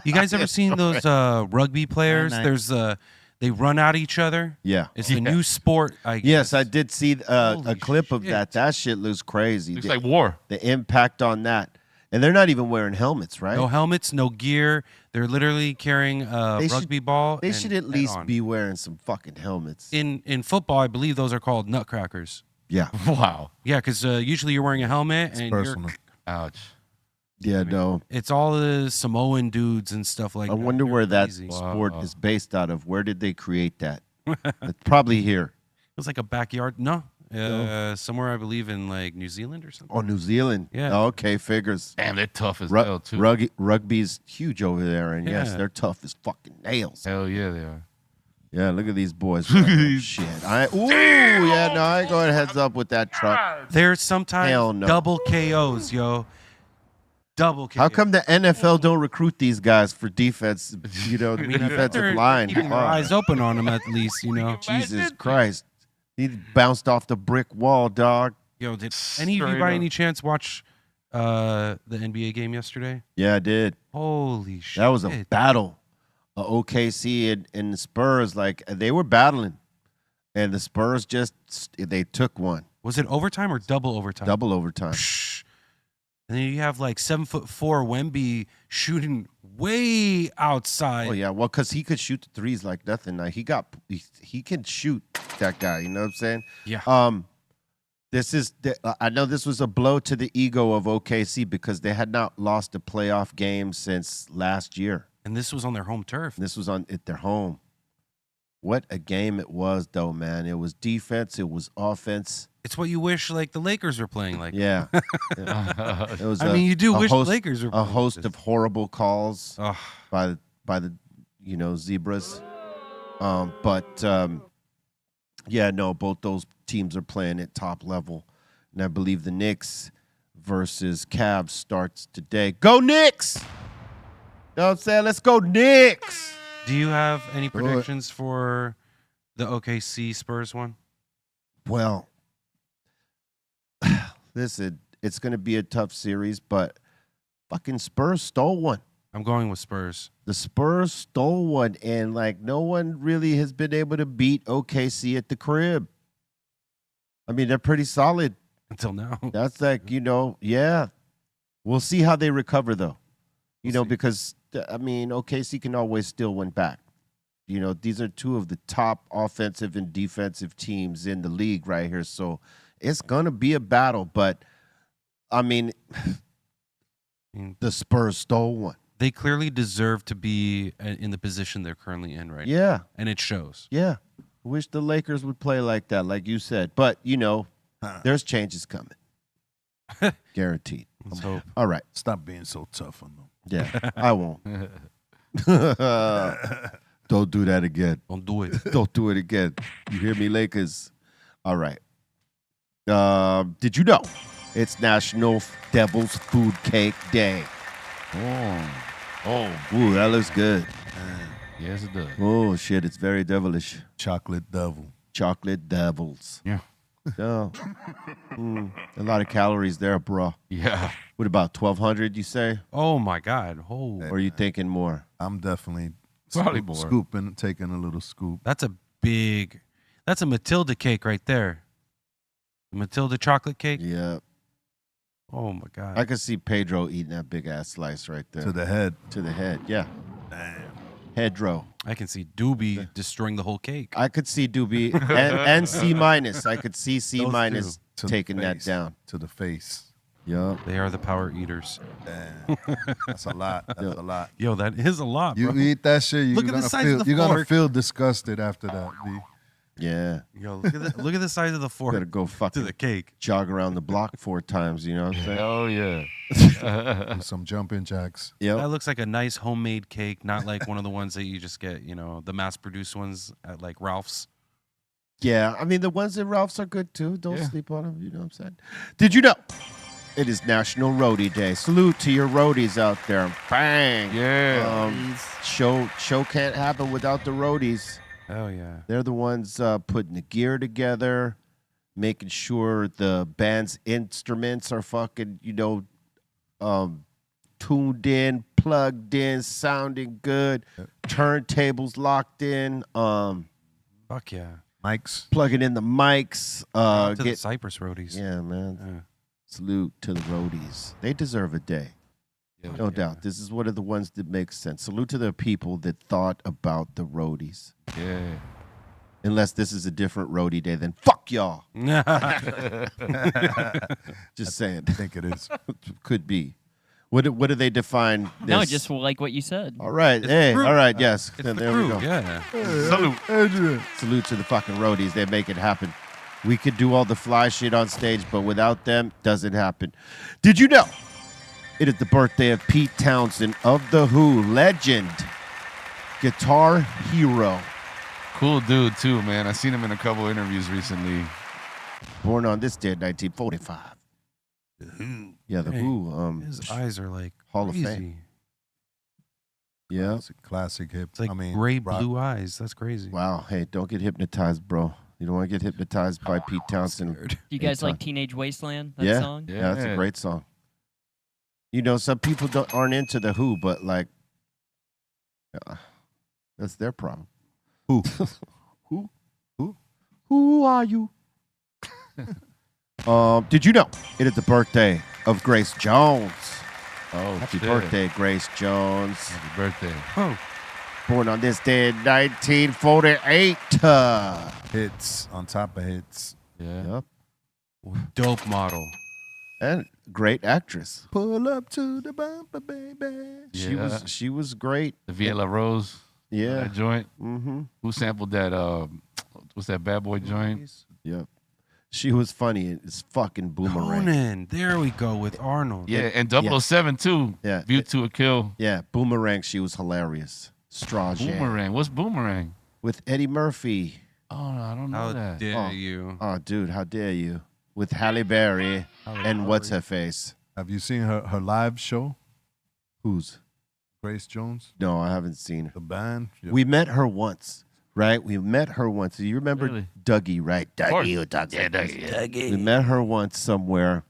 you guys ever seen those rugby players? nice. There's they run at each other. Yeah. It's the new sport. Yes, I did see a Holy clip of shit. that. That shit looks crazy. It's like war. The impact on that. And they're not even wearing helmets, right? No helmets, no gear. They're literally carrying a They should- rugby ball. They and should at head least on. be wearing some fucking helmets. in football. I believe those are called nutcrackers. Yeah. Wow. Yeah, because usually you're wearing a helmet and personal. Ouch. Yeah, no. it's all the Samoan dudes and stuff like I that. wonder They're where that crazy. sport Wow. is based out of. Where did they create that? It's probably here. It's like a backyard. No, somewhere I believe in like New Zealand or something. Oh, New Zealand. Yeah. Oh, okay, figures. Damn, they're tough as hell, too. Rugby's huge over there, and yes, Yeah. they're tough as fucking nails. Hell yeah, they are. Yeah, look at these boys. Oh, shit. Yeah, no, I ain't going heads up with that truck. There's sometimes Hell no. double KOs, yo. Double KOs. How come the NFL don't recruit these guys for defense? You know, defensive They're line. keeping their Fuck. eyes open on them at least, you know. Jesus Christ. He bounced off the brick wall, dog. Yo, did any of you Straight by up. any chance watch the NBA game yesterday? Yeah, I did. Holy shit. That was a battle. OKC and the Spurs, like, they were battling. And the Spurs they took one. Was it overtime or double overtime? Double overtime. Psh. And then you have like 7'4" Wemby shooting way outside. Oh, yeah. Well, because he could shoot the threes like nothing. Like, he can shoot, that guy. You know what I'm saying? Yeah. I know this was a blow to the ego of OKC because they had not lost a playoff game since last year. And this was on their home turf. This was at their home. What a game it was, though, man. It was defense. It was offense. It's what you wish like the Lakers were playing like. Yeah. It was I mean, you do a wish the host, Lakers were a playing host this. of horrible calls Ugh. by the Zebras. Yeah, no, both those teams are playing at top level. And I believe the Knicks versus Cavs starts today. Go Knicks! You know what I'm saying? Let's go Knicks! Do you have any predictions for the OKC Spurs one? Well, listen, it's going to be a tough series, but fucking Spurs stole one. I'm going with Spurs. The Spurs stole one, and like no one really has been able to beat OKC at the crib. I mean, they're pretty solid. Until now. That's like, yeah. We'll see how they recover, though. We'll see. Because, I mean, OKC can always steal one back. These are two of the top offensive and defensive teams in the league right here. So it's going to be a battle. But, I mean, the Spurs stole one. They clearly deserve to be in the position they're currently in right now. Yeah. And it shows. Yeah. Wish the Lakers would play like that, like you said. But, there's changes coming. Guaranteed. Let's hope. All right. Stop being so tough on them. Yeah, I won't. Don't do that again. Don't do it. Don't do it again. You hear me, Lakers? All right. Did you know it's National Devil's Food Cake Day? Oh, Ooh, that looks good. yes, it does. Oh, shit, it's very devilish. Chocolate devil. Chocolate devils. Yeah. No. A lot of calories there, bro. Yeah. What about 1,200, you say? Oh my God. Oh, Or are you thinking more? I'm definitely Probably more. scooping, taking a little scoop. that's a Matilda cake right there. Matilda chocolate cake. Yeah. Oh my God. I could see Pedro eating that big ass slice right there. To the head. To the head, yeah. Damn. Hedro. I can see Doobie destroying the whole cake. I could see Doobie and C minus. I could see C Those minus To the taking that face. down. To the face. Yeah. They are the power eaters. Damn. That's a lot. That's a lot. Yo, that is a lot, You bro. eat that shit, Look at the size of the you're gonna fork. feel disgusted after that, B. Yeah. Yo, look at the size of the fork Gotta go to fucking the cake. jog around the block 4 times, you know what I'm saying? Hell yeah. Do some jumping jacks. That Yep. looks like a nice homemade cake, not like one of the ones that you just get, the mass-produced ones at like Ralph's. Yeah. I mean, the ones at Ralph's are good too. Don't Yeah. sleep on them, you know what I'm saying? Did you know? It is National Roadie Day. Salute to your roadies out there. Bang. Yeah. Show can't happen without the roadies. Hell yeah. They're the ones putting the gear together, making sure the band's instruments are fucking, tuned in, plugged in, sounding good, turntables locked in, Fuck yeah. Mike's. plugging in the mics. To the Cypress roadies. Yeah, man. Yeah. Salute to the roadies. They deserve a day. Yeah. No doubt. This is one of the ones that makes sense. Salute to the people that thought about the roadies. Yeah. Unless this is a different roadie day, then fuck y'all. Just saying. I think it is. Could be. What do they define this? No, just like what you said. All right. It's Hey, the crew. all right. Yes. It's the There crew. we go. Yeah. Salute. Adrian. Salute to the fucking roadies. They make it happen. We could do all the fly shit on stage, but without them, doesn't happen. Did you know? It is the birthday of Pete Townsend of The Who, legend, guitar hero. Cool dude too, man. I seen him in a couple interviews recently. Born on this day in 1945. Yeah, The Hey, Who. His eyes are like Hall of crazy. Fame. Yeah. Classic hip. It's like gray blue eyes. That's crazy. Wow. Hey, don't get hypnotized, bro. You don't want to get hypnotized by Pete Townsend. Scared. Do you guys Anytime. like Teenage Wasteland? That Yeah. song? Yeah, that's a great song. Some people aren't into The Who, but like, that's their problem. Who? Who are you? Did you know it is the birthday of Grace Jones? Oh, Happy shit. birthday, Grace Jones. Happy birthday. Oh, Born on this day in 1948. Hits on top of hits. Yeah. Yep. dope model. And great actress. Pull up to the bumper, baby. She was great. The Viela Rose. Yeah. That joint. Mm-hmm. Who sampled that? What's that Bad Boy joint? Yep. She was funny. It's fucking Boomerang. Conan. There we go with Arnold. Yeah, and 007 too. Yeah. View to a Kill. Yeah, Boomerang. She was hilarious. Straw Jam. Boomerang. What's Boomerang? With Eddie Murphy. Oh, I don't know How that. dare you? Oh, dude, how dare you? With Halle Berry and what's her face? Have you seen her live show? Who's? Grace Jones, No, I haven't seen her. the band. Yeah. We met her once, right? We met her once. You remember Really? Dougie, right? course. Dougie, who talks Yeah, like this. Dougie. We met her once somewhere.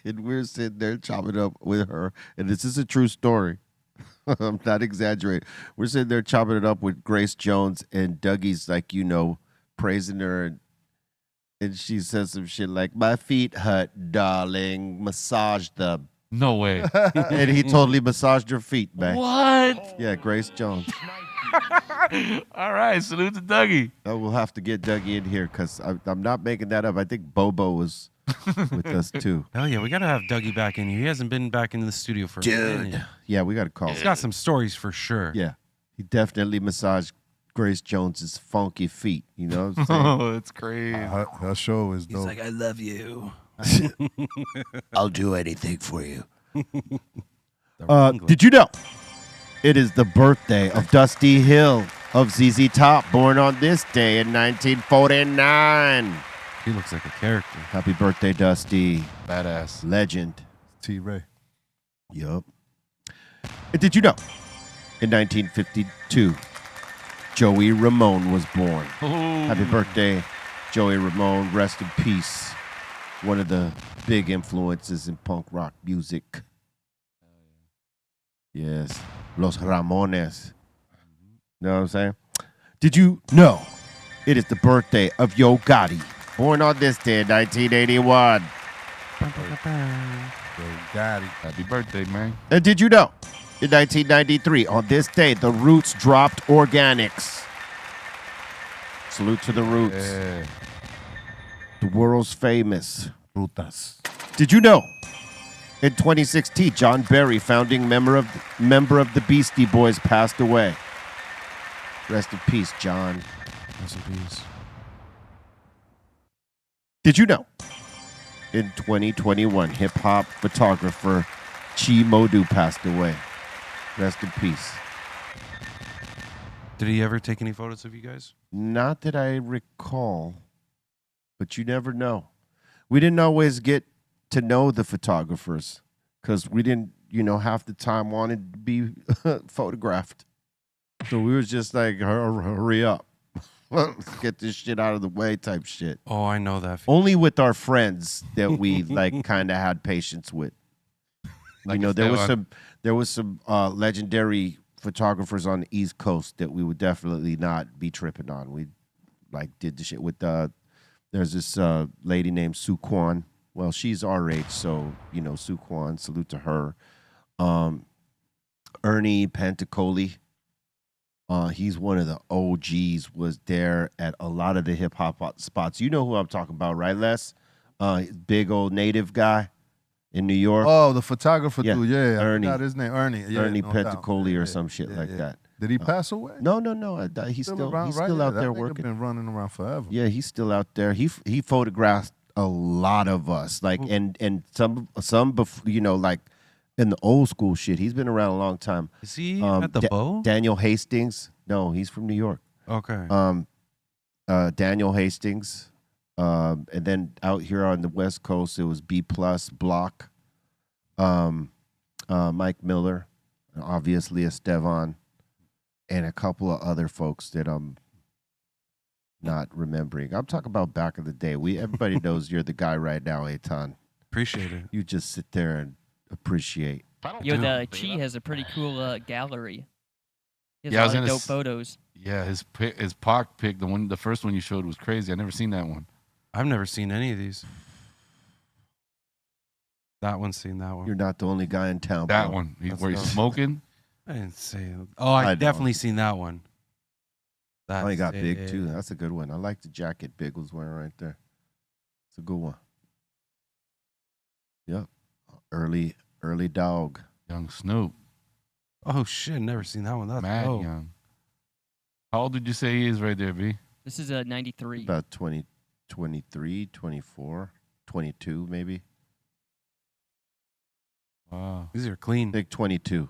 And we're sitting there chopping up with her. And this is a true story. I'm not exaggerating. We're sitting there chopping it up with Grace Jones, and Dougie's like, praising her. And she says some shit like, "My feet hurt, darling. Massage them." No way. And he totally massaged her feet, man. What? Yeah, Grace Jones. All right. Salute to Dougie. We'll have to get Dougie in here because I'm not making that up. I think Bobo was with us too. Hell yeah, we gotta have Dougie back in here. He hasn't been back in the studio for a minute. Yeah, we got to call He's him. got some stories for sure. Yeah, he definitely massaged Grace Jones's funky feet. You know what I'm saying? Oh, that's crazy. Her show is He's dope. like, I love you. I'll do anything for you. The Wrangler. Did you know it is the birthday of Dusty Hill of ZZ Top, born on this day in 1949? He looks like a character. Happy birthday, Dusty. Badass. Legend. T. Ray. Yup. And did you know in 1952, Joey Ramone was born? Ooh. Happy birthday, Joey Ramone, rest in peace. One of the big influences in punk rock music. Yes. Los Ramones. You know what I'm saying? Did you know it is the birthday of Yo Gotti? Born on this day in 1981. Yo, got it. Happy birthday, man. And did you know in 1993, on this day, the Roots dropped Organics? Salute to the Roots. Yeah. The world's famous. Rutas. Did you know? In 2016, John Barry, founding member of the Beastie Boys, passed away. Rest in peace, John. Rest in peace. Did you know? In 2021, hip-hop photographer Chi Modu passed away. Rest in peace. Did he ever take any photos of you guys? Not that I recall, but you never know. We didn't always get to know the photographers because we didn't, half the time wanted to be photographed. So we was just like, hurry up. Let's get this shit out of the way type shit. Oh, I know that. Only with our friends that we kind of had patience with. Like there was some legendary photographers on the East Coast that we would definitely not be tripping on. We did the shit with there's this lady named Sue Kwan. Well, she's our age, so Sue Kwan, salute to her. Ernie Pentacoli. He's one of the OGs, was there at a lot of the hip hop spots. You know who I'm talking about, right, Les? Big old native guy in New York. Oh, the photographer Yeah, dude. Yeah, Ernie. I forgot his name. Ernie. Yeah, Ernie no doubt. Pentacoli Yeah, or yeah, some shit yeah, like yeah. that. Did he pass away? No. He's still around, he's right? still Yeah, out that there nigga working. been running around forever. Yeah, he's still out there. He photographed a lot of us, and some like in the old school shit. He's been around a long time. Is he at the Bow? Daniel Hastings. No, he's from New York. Okay. Daniel Hastings, and then out here on the West Coast, it was B Plus Block, Mike Miller, obviously Estevan, and a couple of other folks that I'm not remembering. I'm talking about back in the day. Everybody knows you're the guy right now, Eitan. Appreciate it. You just sit there and appreciate. Yo, the Chi has a pretty cool gallery. He has Yeah, I a was lot of gonna dope photos. Yeah, his Pac pick, the first one you showed was crazy. I never seen that one. I've never seen any of these. That one's seen that one. You're not the only guy in town. That bro. one, That's where he's dope. smoking. I didn't say it. Oh, I I definitely know. seen that one. Oh, he got That's Big it. too. That's a good one. I like the jacket Big was wearing right there. It's a good one. Yep. Early dog. Young Snoop, Oh shit, never seen that one. That's mad dope. young. How old did you say he is right there, B? This is 93. About 20, 23, 24, 22 maybe. Wow, These are I clean. think 22.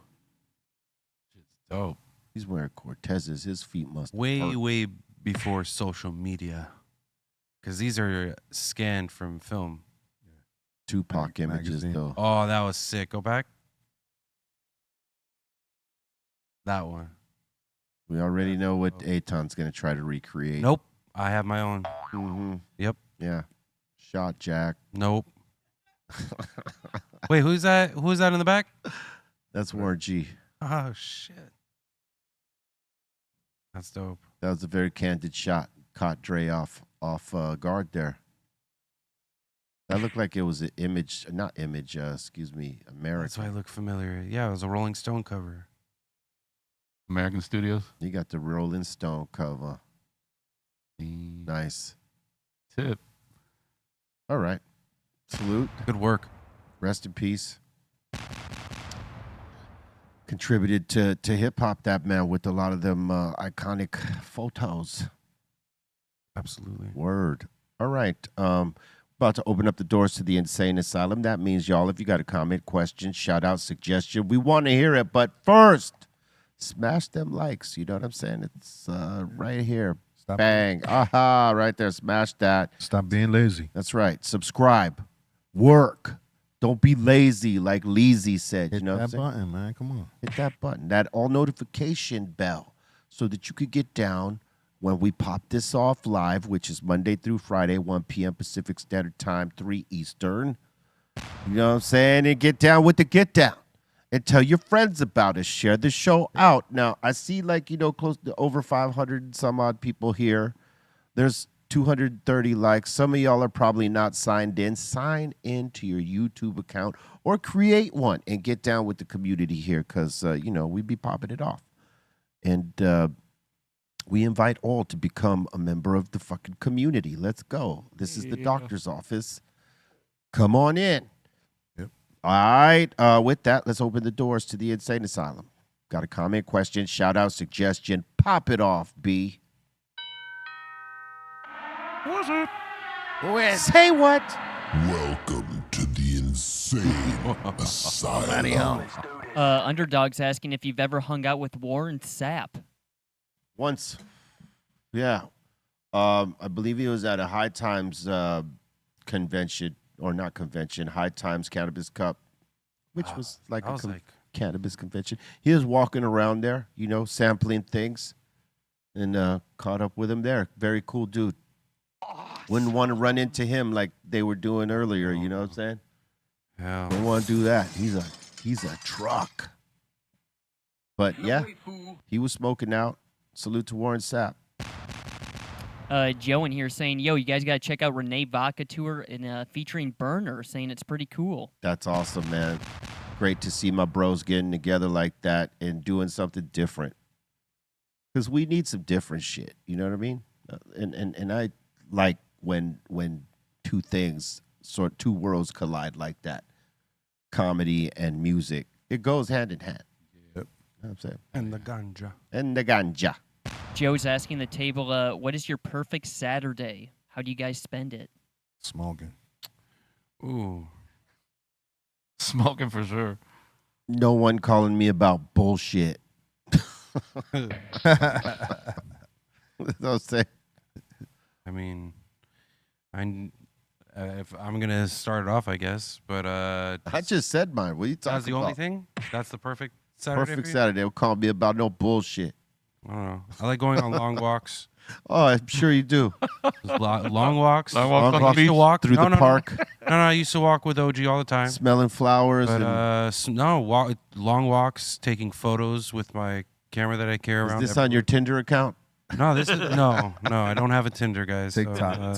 shit's dope. He's wearing Cortezes. His feet must hurt. Way before social media. Because these are scanned from film. Tupac images Magazine. though. Oh, that was sick. Go back. That one. We already know what Eitan's going to try to recreate. Nope. I have my own. Mm-hmm. Yep. Yeah. Shot Jack. Nope. Wait, who's that? Who's that in the back? That's Warren G. Oh shit. That's dope. That was a very candid shot. Caught Dre off guard there. That looked like it was an image, excuse me, American. That's why I look familiar. Yeah, it was a Rolling Stone cover. American Studios. You got the Rolling Stone cover. Mm, Nice. Tip. All right. Salute. Good work. Rest in peace. Contributed to hip hop, that man, with a lot of them iconic photos. Absolutely. Word. All right. About to open up the doors to the Insane Asylum. That means, y'all, if you got a comment, question, shout out, suggestion, we want to hear it. But first, smash them likes. You know what I'm saying? It's right here. Stop, Bang. Aha. Right there. Smash that. stop being lazy. That's right. Subscribe. Work. Don't be lazy, like Leezy said. Hit You know what I'm that saying? button, man. Come on. Hit that button, that all notification bell, so that you could get down when we pop this off live, which is Monday through Friday, 1 p.m. Pacific Standard Time, 3 Eastern. You know what I'm saying? And get down with the get down. And tell your friends about us. Share the show out. Now, I see close to over 500 and some odd people here. There's 230 likes. Some of y'all are probably not signed in. Sign into your YouTube account or create one and get down with the community here because, we be popping it off. And we invite all to become a member of the fucking community. Let's go. This is the doctor's office. Come on in. Yep. All right. With that, let's open the doors to the insane asylum. Got a comment, question, shout out, suggestion. Pop it off, B. What's it? Say what? Welcome to the insane asylum. Underdog's asking if you've ever hung out with Warren Sapp. Once. Yeah. I believe he was at a High Times convention, or not convention, High Times Cannabis Cup, which was like cannabis convention. He was walking around there, sampling things, and caught up with him there. Very cool dude. Wouldn't want to run into him like they were doing earlier, you know what I'm saying? Yeah. Don't want to do that. He's a truck. But yeah, he was smoking out. Salute to Warren Sapp. Joe in here saying, yo, you guys got to check out Renee Vodka Tour and featuring Burner, saying it's pretty cool. That's awesome, man. Great to see my bros getting together like that and doing something different. Because we need some different shit, you know what I mean? And I like when two worlds collide like that. Comedy and music. It goes hand in hand. Yep. You know what I'm saying? And the ganja. And the ganja. Joe's asking the table, what is your perfect Saturday? How do you guys spend it? Smoking. Ooh. Smoking for sure. No one calling me about bullshit. Don't say. I mean, if I'm gonna start it off, I guess. But I just said mine. What are you talking about? that's the only thing. That's the perfect Saturday. Perfect for you? Saturday. Don't call me about no bullshit. I don't know. I like going on long walks. Oh, I'm sure you do. Long walks. Long walks on the I used beach? to walk Through the park, No, I used to walk with OG all the time. smelling flowers. But and, long walks, taking photos with my camera that I carry is around. this on your Tinder account? No, this is no. I don't have a Tinder, guys. so,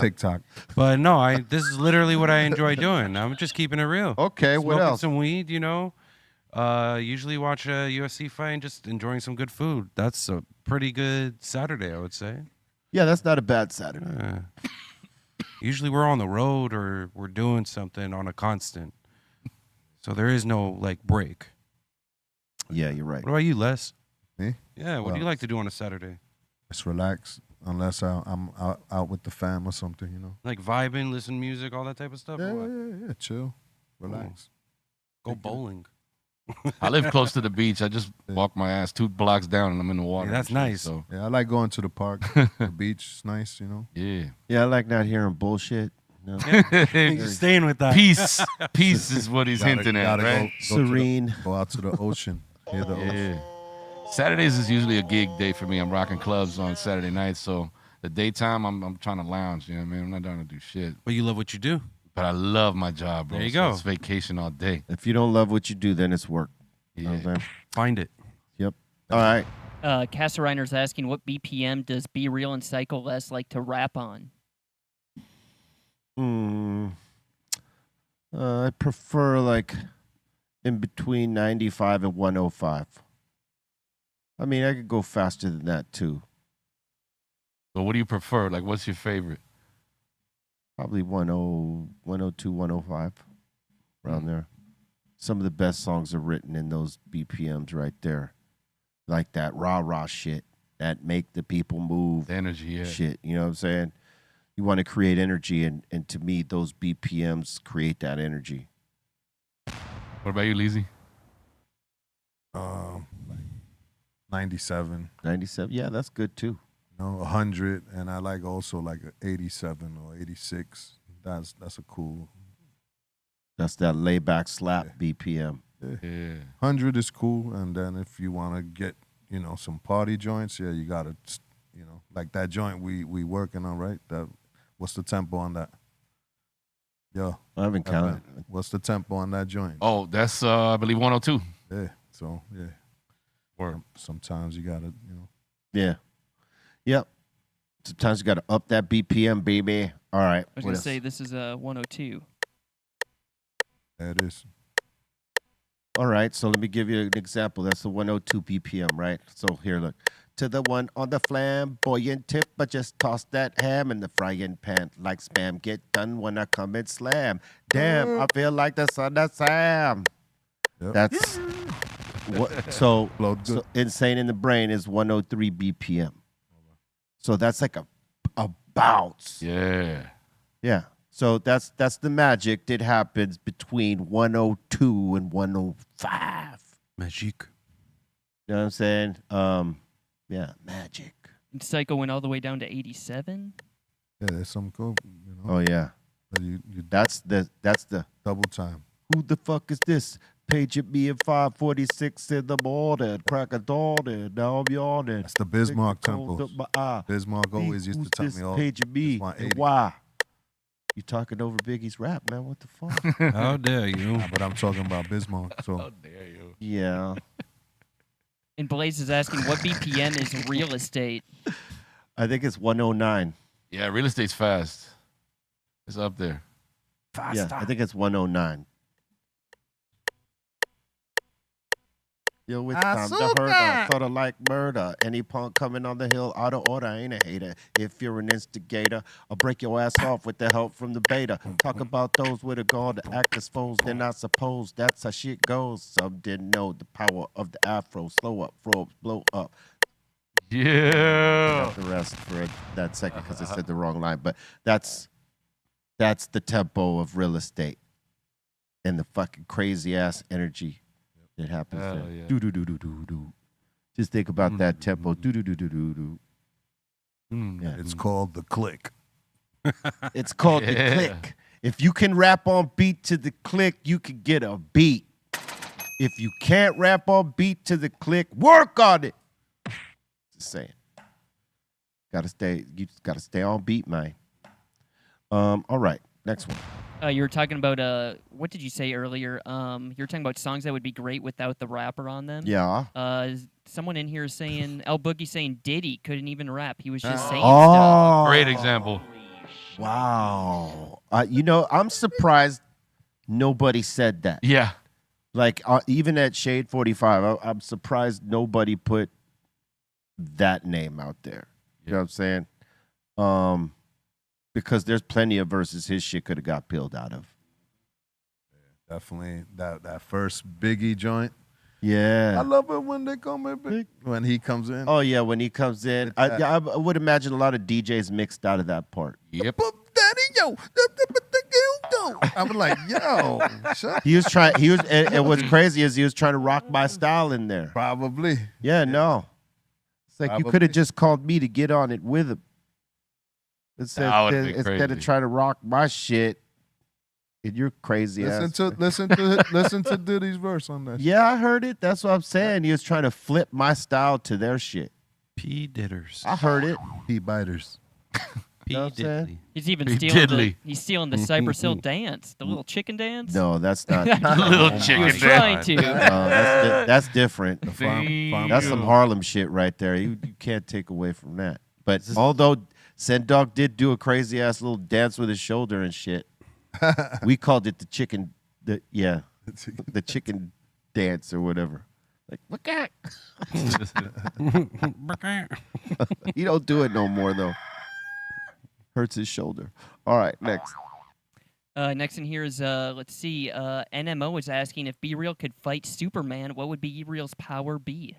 TikTok. But no, this is literally what I enjoy doing. I'm just keeping it real. Okay, what Smoking else? some weed, usually watch a UFC fight and just enjoying some good food. That's a pretty good Saturday, I would say. Yeah, that's not a bad Saturday. Usually we're on the road or we're doing something on a constant. So there is no break. Yeah, you're right. What about you, Les? Me? Yeah, what do you like to do on a Saturday? Just relax, unless I'm out with the fam or something, Like vibing, listen to music, all that type of stuff? Yeah, or what? yeah, chill, relax. Go bowling. I live close to the beach. I just walk my ass 2 blocks down and I'm in the water. Yeah, that's and shit, nice. So Yeah, I like going to the park. The beach is nice, yeah. Yeah, I like not hearing bullshit. No. Staying with that. Peace is what he's hinting at, Gotta right? Serene. Go out to the ocean. Hear the ocean. Yeah. Saturdays is usually a gig day for me. I'm rocking clubs on Saturday nights, so the daytime I'm trying to lounge. You know what I mean? I'm not trying to do shit, But you love what you do. but I love my job, bro. There you So go. It's vacation all day. If you don't love what you do, then it's work. You know what I'm Yeah. saying? Find it. Yep. All right. Cassariner's asking, what BPM does Be Real and Psycho Les like to rap on? I prefer in between 95 and 105. I mean, I could go faster than that too. So what do you prefer? Like, what's your favorite? Probably 102, 105, around there. Some of the best songs are written in those BPMs right there. Like that rah-rah shit, that make the people move The energy, yeah. shit. You know what I'm saying? You want to create energy, and to me, those BPMs create that energy. What about you, Leezy? 97, 97, yeah, that's good too. 100, and I like also like a 87 or 86. That's a cool. That's that layback slap BPM. Yeah. 100 is cool, and then if you want to get some party joints, yeah, you gotta like that joint we working on, right? What's the tempo on that? Yo, I haven't counted. what's the tempo on that joint? Oh, that's I believe 102. Yeah, so yeah. Word. Sometimes you gotta, Yeah. Yep. Sometimes you got to up that BPM, baby. All right. I was going to say this is 102. There it is. All right. So let me give you an example. That's the 102 BPM, right? So here, look. To the one on the flamboyant tip, I just toss that ham in the frying pan like spam. Get done when I come and slam. Damn, I feel like the son of Sam. Yep. That's what. So Flowed good. Insane in the Brain is 103 BPM. So that's like a bounce. Yeah. Yeah. So that's the magic that happens between 102 and 105. Magic. You know what I'm saying? Yeah, magic. And Psycho went all the way down to 87. Yeah, there's some cool, Oh yeah. But you That's the double time. who the fuck is this? Page at me at 5:46 in the morning, crack a dawn, and now I'm yawning. That's the Bismarck Hold up tempos. my eye. Bismarck always used to tell me all. Page at me it's 180. and why? You talking over Biggie's rap, man? What the fuck? How dare you? But I'm talking about Bismarck. So How dare you? Yeah. And Blaze is asking what BPM is real estate. I think it's 109. Yeah, real estate's fast. It's up there. Yeah, I think it's 109. Yo, it's time to hurt her, sort of like murder. Any punk coming on the hill out of order, I ain't a hater. If you're an instigator, I'll break your ass off with the help from the beta. Talk about those with a gone to act as foes, then I suppose that's how shit goes. Some didn't know the power of the afro. Slow up, frobes, blow up. Yeah. The rest for that second because I said the wrong line, but that's the tempo of real estate and the fucking crazy ass energy that happens Hell there. yeah. Do do do do do do. Just think about that tempo. Do do do do do do. Yeah. it's called the click. It's called the Yeah. click. If you can rap on beat to the click, you can get a beat. If you can't rap on beat to the click, work on it. Just saying. You just gotta stay on beat, man. All right, next one. You were talking about what did you say earlier? You were talking about songs that would be great without the rapper on them. Yeah. Someone in here is saying El Boogie saying Diddy couldn't even rap. He was just saying stuff. Oh, Great example. wow. I'm surprised nobody said that. Yeah. Like even at Shade 45, I'm surprised nobody put that name out there. You know what I'm saying? Because there's plenty of verses his shit could have got peeled out of. Definitely that first Biggie joint. I Yeah. love it when they come in big. When he comes in. Oh yeah, when he comes in, I would imagine a lot of DJs mixed out of that part. Yep. Daddy, yo. I'm like, yo, shut He was trying. And what's crazy is he was trying to rock my style in there. Probably. Yeah, no. It's like you Probably. could have just called me to get on it with him. That would've been Instead of crazy. trying to rock my shit, and you're crazy ass. Listen to Diddy's verse on that. Yeah, I heard it. That's what I'm saying. He was trying to flip my style to their shit. P. Didders. I heard it. P biters. P. know what I'm saying? Diddley. He's even Big stealing diddly. he's stealing the Cypress Hill dance, the little chicken dance. No, that's not. Little He chicken was dance. trying to. That's different. Damn. That's some Harlem shit right there. You can't take away from that. But although Sendog did do a crazy ass little dance with his shoulder and shit, we called it the chicken. The chicken dance or whatever. Like, look at. He don't do it no more though. Hurts his shoulder. All right, next. Next in here is let's see. NMO is asking if B-Real could fight Superman, what would B-Real's power be?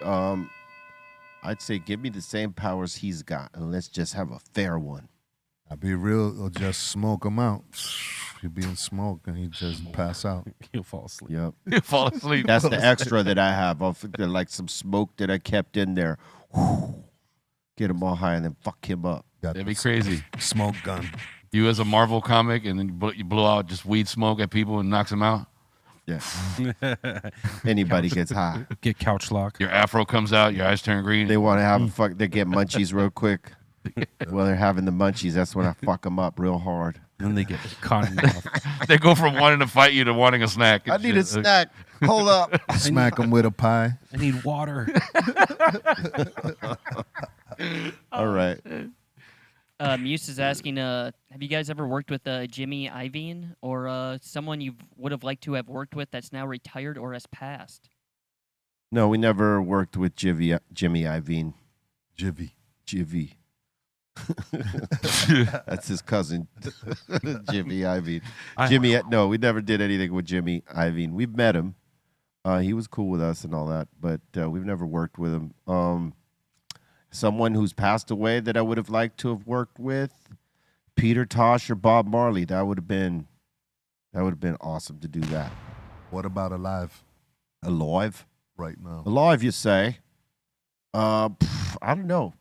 I'd say give me the same powers he's got, and let's just have a fair one. I'll be real or just smoke him out. He'll be in smoke and he just pass out. He'll fall asleep. Yep. You fall asleep. That's the extra that I have. I'll figure like some smoke that I kept in there. Get him all high and then fuck him up. Got That'd be the crazy. Smoke gun. You as a Marvel comic and then you blow out just weed smoke at people and knocks them out. Yeah. Anybody gets high. Get couch lock. Your afro comes out, your eyes turn green. They want to have a fuck. They get munchies real quick. While they're having the munchies, that's when I fuck them up real hard. Then they get caught in mouth. They go from wanting to fight you to wanting a snack. I need a snack. Hold up. Smack them with a pie. I need water. All right. Muse is asking, have you guys ever worked with Jimmy Iovine or someone you would have liked to have worked with that's now retired or has passed? No, we never worked with Jimmy Iovine. Jivy. That's his cousin, Jimmy Iovine. Jimmy, no, we never did anything with Jimmy Iovine. We've met him. He was cool with us and all that, but we've never worked with him. Someone who's passed away that I would have liked to have worked with, Peter Tosh or Bob Marley. That would have been awesome to do that. What about alive Alive? right now? Alive, you say? I don't know.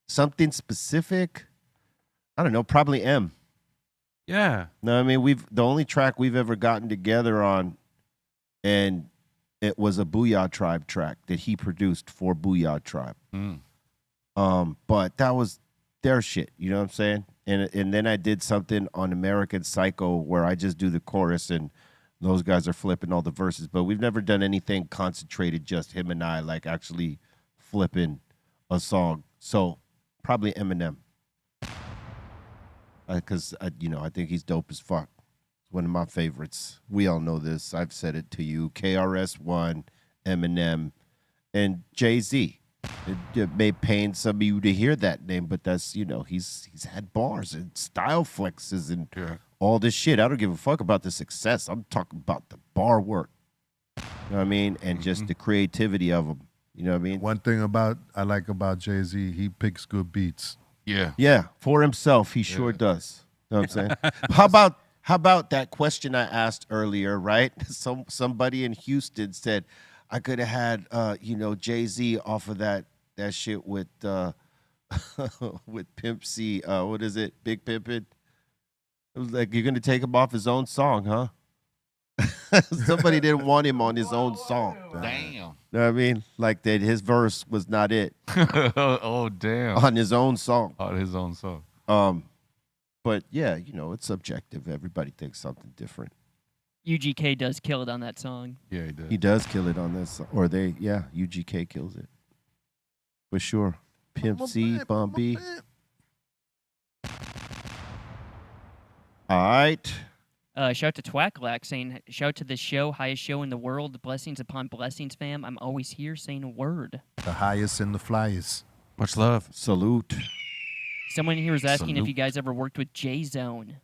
Something specific? I don't know. Probably M. Yeah. No, I mean the only track we've ever gotten together on, and it was a Booyah Tribe track that he produced for Booyah Tribe. But that was their shit. You know what I'm saying? And then I did something on American Psycho where I just do the chorus and those guys are flipping all the verses. But we've never done anything concentrated, just him and I, like actually flipping a song. So probably Eminem. Because, I think he's dope as fuck. One of my favorites. We all know this. I've said it to you. KRS-One, Eminem, and Jay-Z. It may pain some of you to hear that name, but that's, he's had bars and style flexes and all this shit. I don't give a fuck about the success. I'm talking about the bar work. You know what I mean? And just the creativity of them. You know what I mean? One thing I like about Jay-Z, he picks good beats. Yeah. Yeah, for himself, he sure does. You know what I'm saying? How about that question I asked earlier, right? Somebody in Houston said I could have had Jay-Z off of that shit with with Pimp C. What is it? Big Pimpin'? It was like, you're gonna take him off his own song, huh? Somebody didn't want him on his own song. Damn. You know what I mean? Like that his verse was not it Oh, damn. on his own song. On his own song. But yeah, it's subjective. Everybody thinks something different. UGK does kill it on that song. Yeah, he does. He does kill it on this, or UGK kills it. For sure. Pimp C, Bun B. All right. Shout to Twacklack saying, shout to the show, highest show in the world. Blessings upon blessings, fam. I'm always here saying a word. The highest and the flyest. Much love. Salute. Someone here was asking if Salute. you guys ever worked with J-Zone.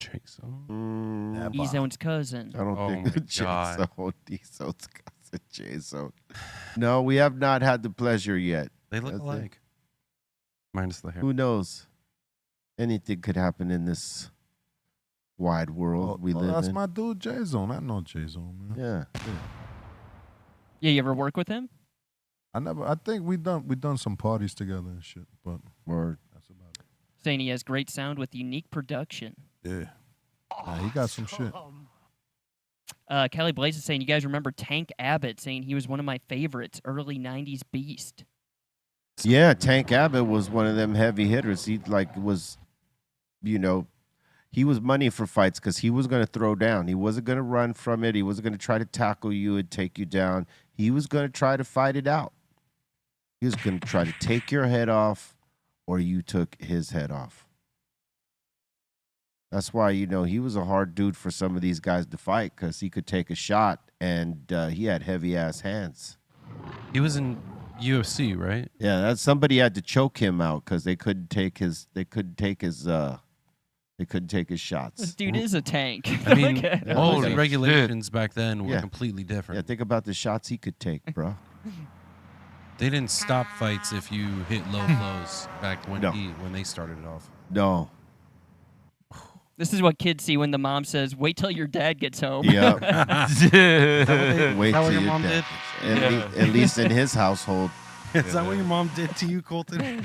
E-Zone's cousin. I don't Oh think my J-Zone, D-Zone's cousin, J-Zone. No, we have not had the pleasure yet. They look That's it. alike. Minus the hair. Who knows? Anything could happen in this wide world we live That's in. my dude, J-Zone. I know J-Zone, man. Yeah. Yeah, you ever work with him? I think we done some parties together and shit, but Word. that's about it. Saying he has great sound with unique production. Yeah. Nah, he got some shit. Kelly Blaze is saying, you guys remember Tank Abbott, saying he was one of my favorites, early 90s beast. Yeah, Tank Abbott was one of them heavy hitters. He he was money for fights because he was going to throw down. He wasn't going to run from it. He wasn't going to try to tackle you and take you down. He was going to try to fight it out. He was going to try to take your head off or you took his head off. That's why, he was a hard dude for some of these guys to fight because he could take a shot and he had heavy-ass hands. He was in UFC, right? Yeah, somebody had to choke him out because they couldn't take his shots. This dude is a tank. I mean, Yeah, all look the at- regulations back then were Yeah. completely different. Yeah, think about the shots he could take, bro. They didn't stop fights if you hit low blows back when No. when they started it off. No. This is what kids see when the mom says, wait till your dad gets home. Yeah. Wait that what till your your mom dad- At least in his household. Is that what your mom did to you, Colton?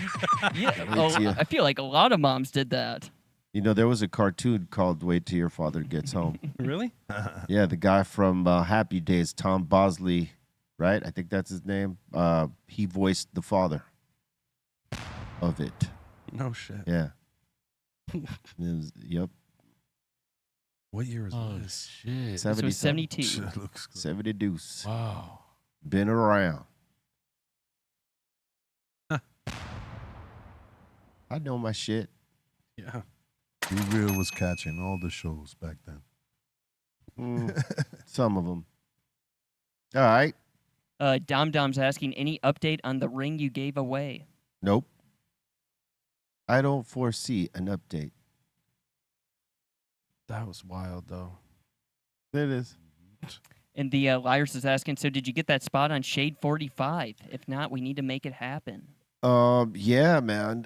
Yeah. Wait till you- I feel like a lot of moms did that. You know, there was a cartoon called "Wait Till Your Father Gets Home." Really? Yeah, the guy from Happy Days, Tom Bosley, right? I think that's his name. He voiced the father of it. No shit. Yeah. Yep. What year was Oh this? shit! This 70 was 72. Shit looks good. 70 deuce. Wow. Been around. Huh. I know my shit. Yeah. Be Real was catching all the shows back then. Some of them. All right. Dom Dom's asking, any update on the ring you gave away? Nope. I don't foresee an update. That was wild, though. It is. And the Liars is asking, so did you get that spot on Shade 45? If not, we need to make it happen. Yeah, man.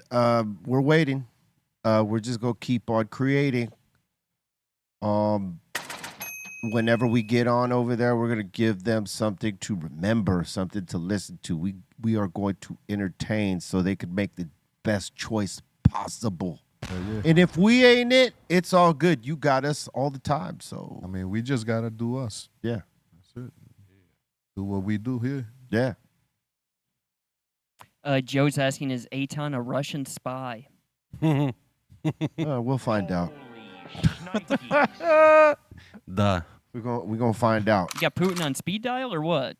We're waiting. We're just gonna keep on creating. Whenever we get on over there, we're gonna give them something to remember, something to listen to. We are going to entertain so they can make the best choice possible. Yeah. And if we ain't it, it's all good. You got us all the time. So I mean, we just gotta do us. yeah, That's it. Do what we do here. yeah. Joe's asking, is Aton a Russian spy? We'll find out. We're gonna find out. You got Putin on speed dial or what?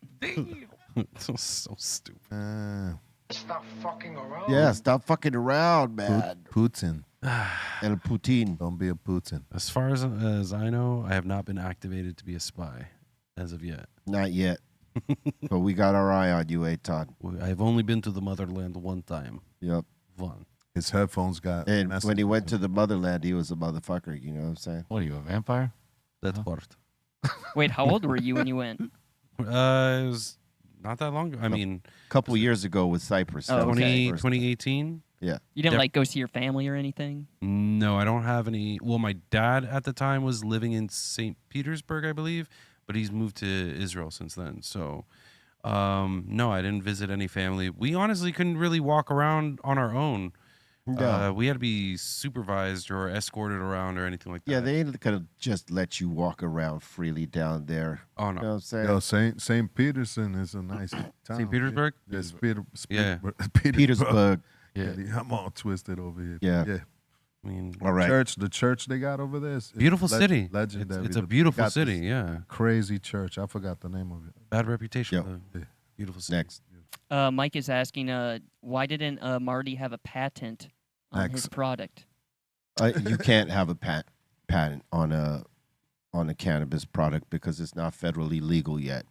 So stupid. Stop fucking around. Yeah, stop fucking around, man. Putin. El Putin. Don't be a Putin. As far as I know, I have not been activated to be a spy as of yet. Not yet. But we got our eye on you, Todd. I've only been to the motherland one time. Yep. One. His headphones got And messages. when he went to the motherland, he was a motherfucker. You know what I'm saying? What are you, a vampire? That part. Wait, how old were you when you went? It was not that long ago. I mean, A couple years ago with Cyprus. Oh, That was the 20, first- 2018. Yeah. You didn't Def- like go see your family or anything? No, I don't have any. Well, my dad at the time was living in St. Petersburg, I believe, but he's moved to Israel since then. So, no, I didn't visit any family. We honestly couldn't really walk around on our own. No. We had to be supervised or escorted around or anything like that. Yeah, they ain't gonna just let you walk around freely down there. Oh, You know no. what I'm saying? Yo, St. Peterson is a nice town. St. Petersburg? Yes, Yeah. Petersburg. Yeah, I'm all twisted over here. Yeah. Yeah. I mean, All right. The church they got over there is beautiful city. legendary. It's a They beautiful got city, this yeah. Crazy church. I forgot the name of it. Bad reputation. Yep. but Yeah. Beautiful city. Next. Mike is asking, why didn't Marty have a patent on his product? You can't have a patent on a cannabis product because it's not federally legal yet.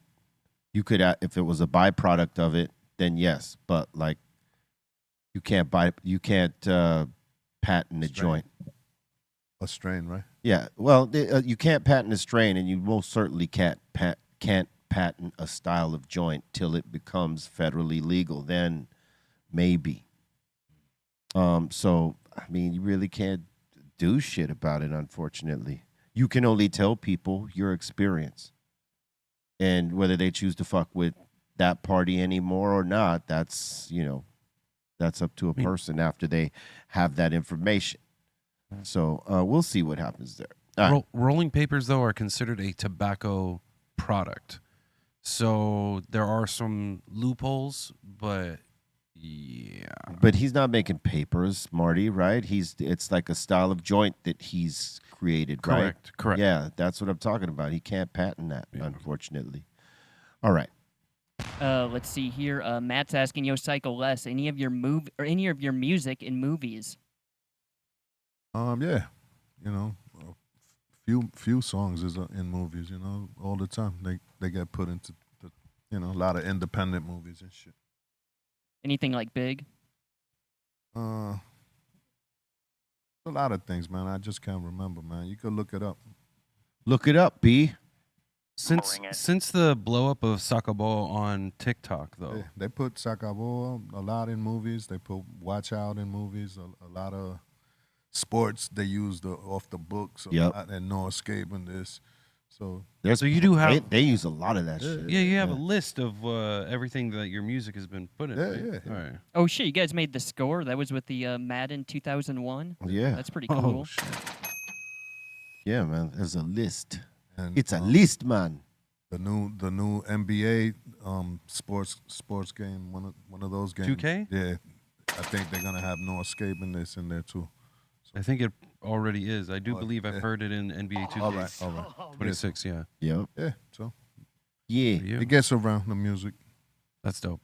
You could, if it was a byproduct of it, then yes. But like, you can't patent a Strain. joint. A strain, right? Yeah. Well, you can't patent a strain, and you most certainly can't patent a style of joint till it becomes federally legal. Then maybe. So I mean, you really can't do shit about it. Unfortunately, you can only tell people your experience, and whether they choose to fuck with that party anymore or not, that's up to a person after they have that information. So we'll see what happens there. All right. Rolling papers, though, are considered a tobacco product. So there are some loopholes, but yeah. But he's not making papers, Marty, right? It's like a style of joint that he's created, right? Correct. Yeah, that's what I'm talking about. He can't patent that, unfortunately. All right. Let's see here. Matt's asking, yo, Psycho Les, any of your music in movies? Yeah, few songs is in movies. All the time they get put into a lot of independent movies and shit. Anything like big? A lot of things, man. I just can't remember, man. You could look it up. Look it up, B. Since the blow up of Sakabo on TikTok, though, They put Sakabo a lot in movies. They put Watch Out in movies. A lot of sports they use off the books. Yep. And No Escape in this. So There's, So you do have- they use a lot of that shit. Yeah, you have a list of everything that your music has been put in. Yeah, right? yeah. All right. Oh shit! You guys made the score. That was with the Madden 2001. Yeah. That's pretty Oh, cool. shit. Yeah, man. There's a list. and It's a list, man. the new NBA sports game. One of those games. 2K? Yeah, I think they're gonna have No Escaping this in there too. I think it already is. I do Oh, believe I've yeah. heard it in NBA 2K. All right. 26, yeah. Yep. Yeah, so Yeah. For you. it gets around the music. That's dope.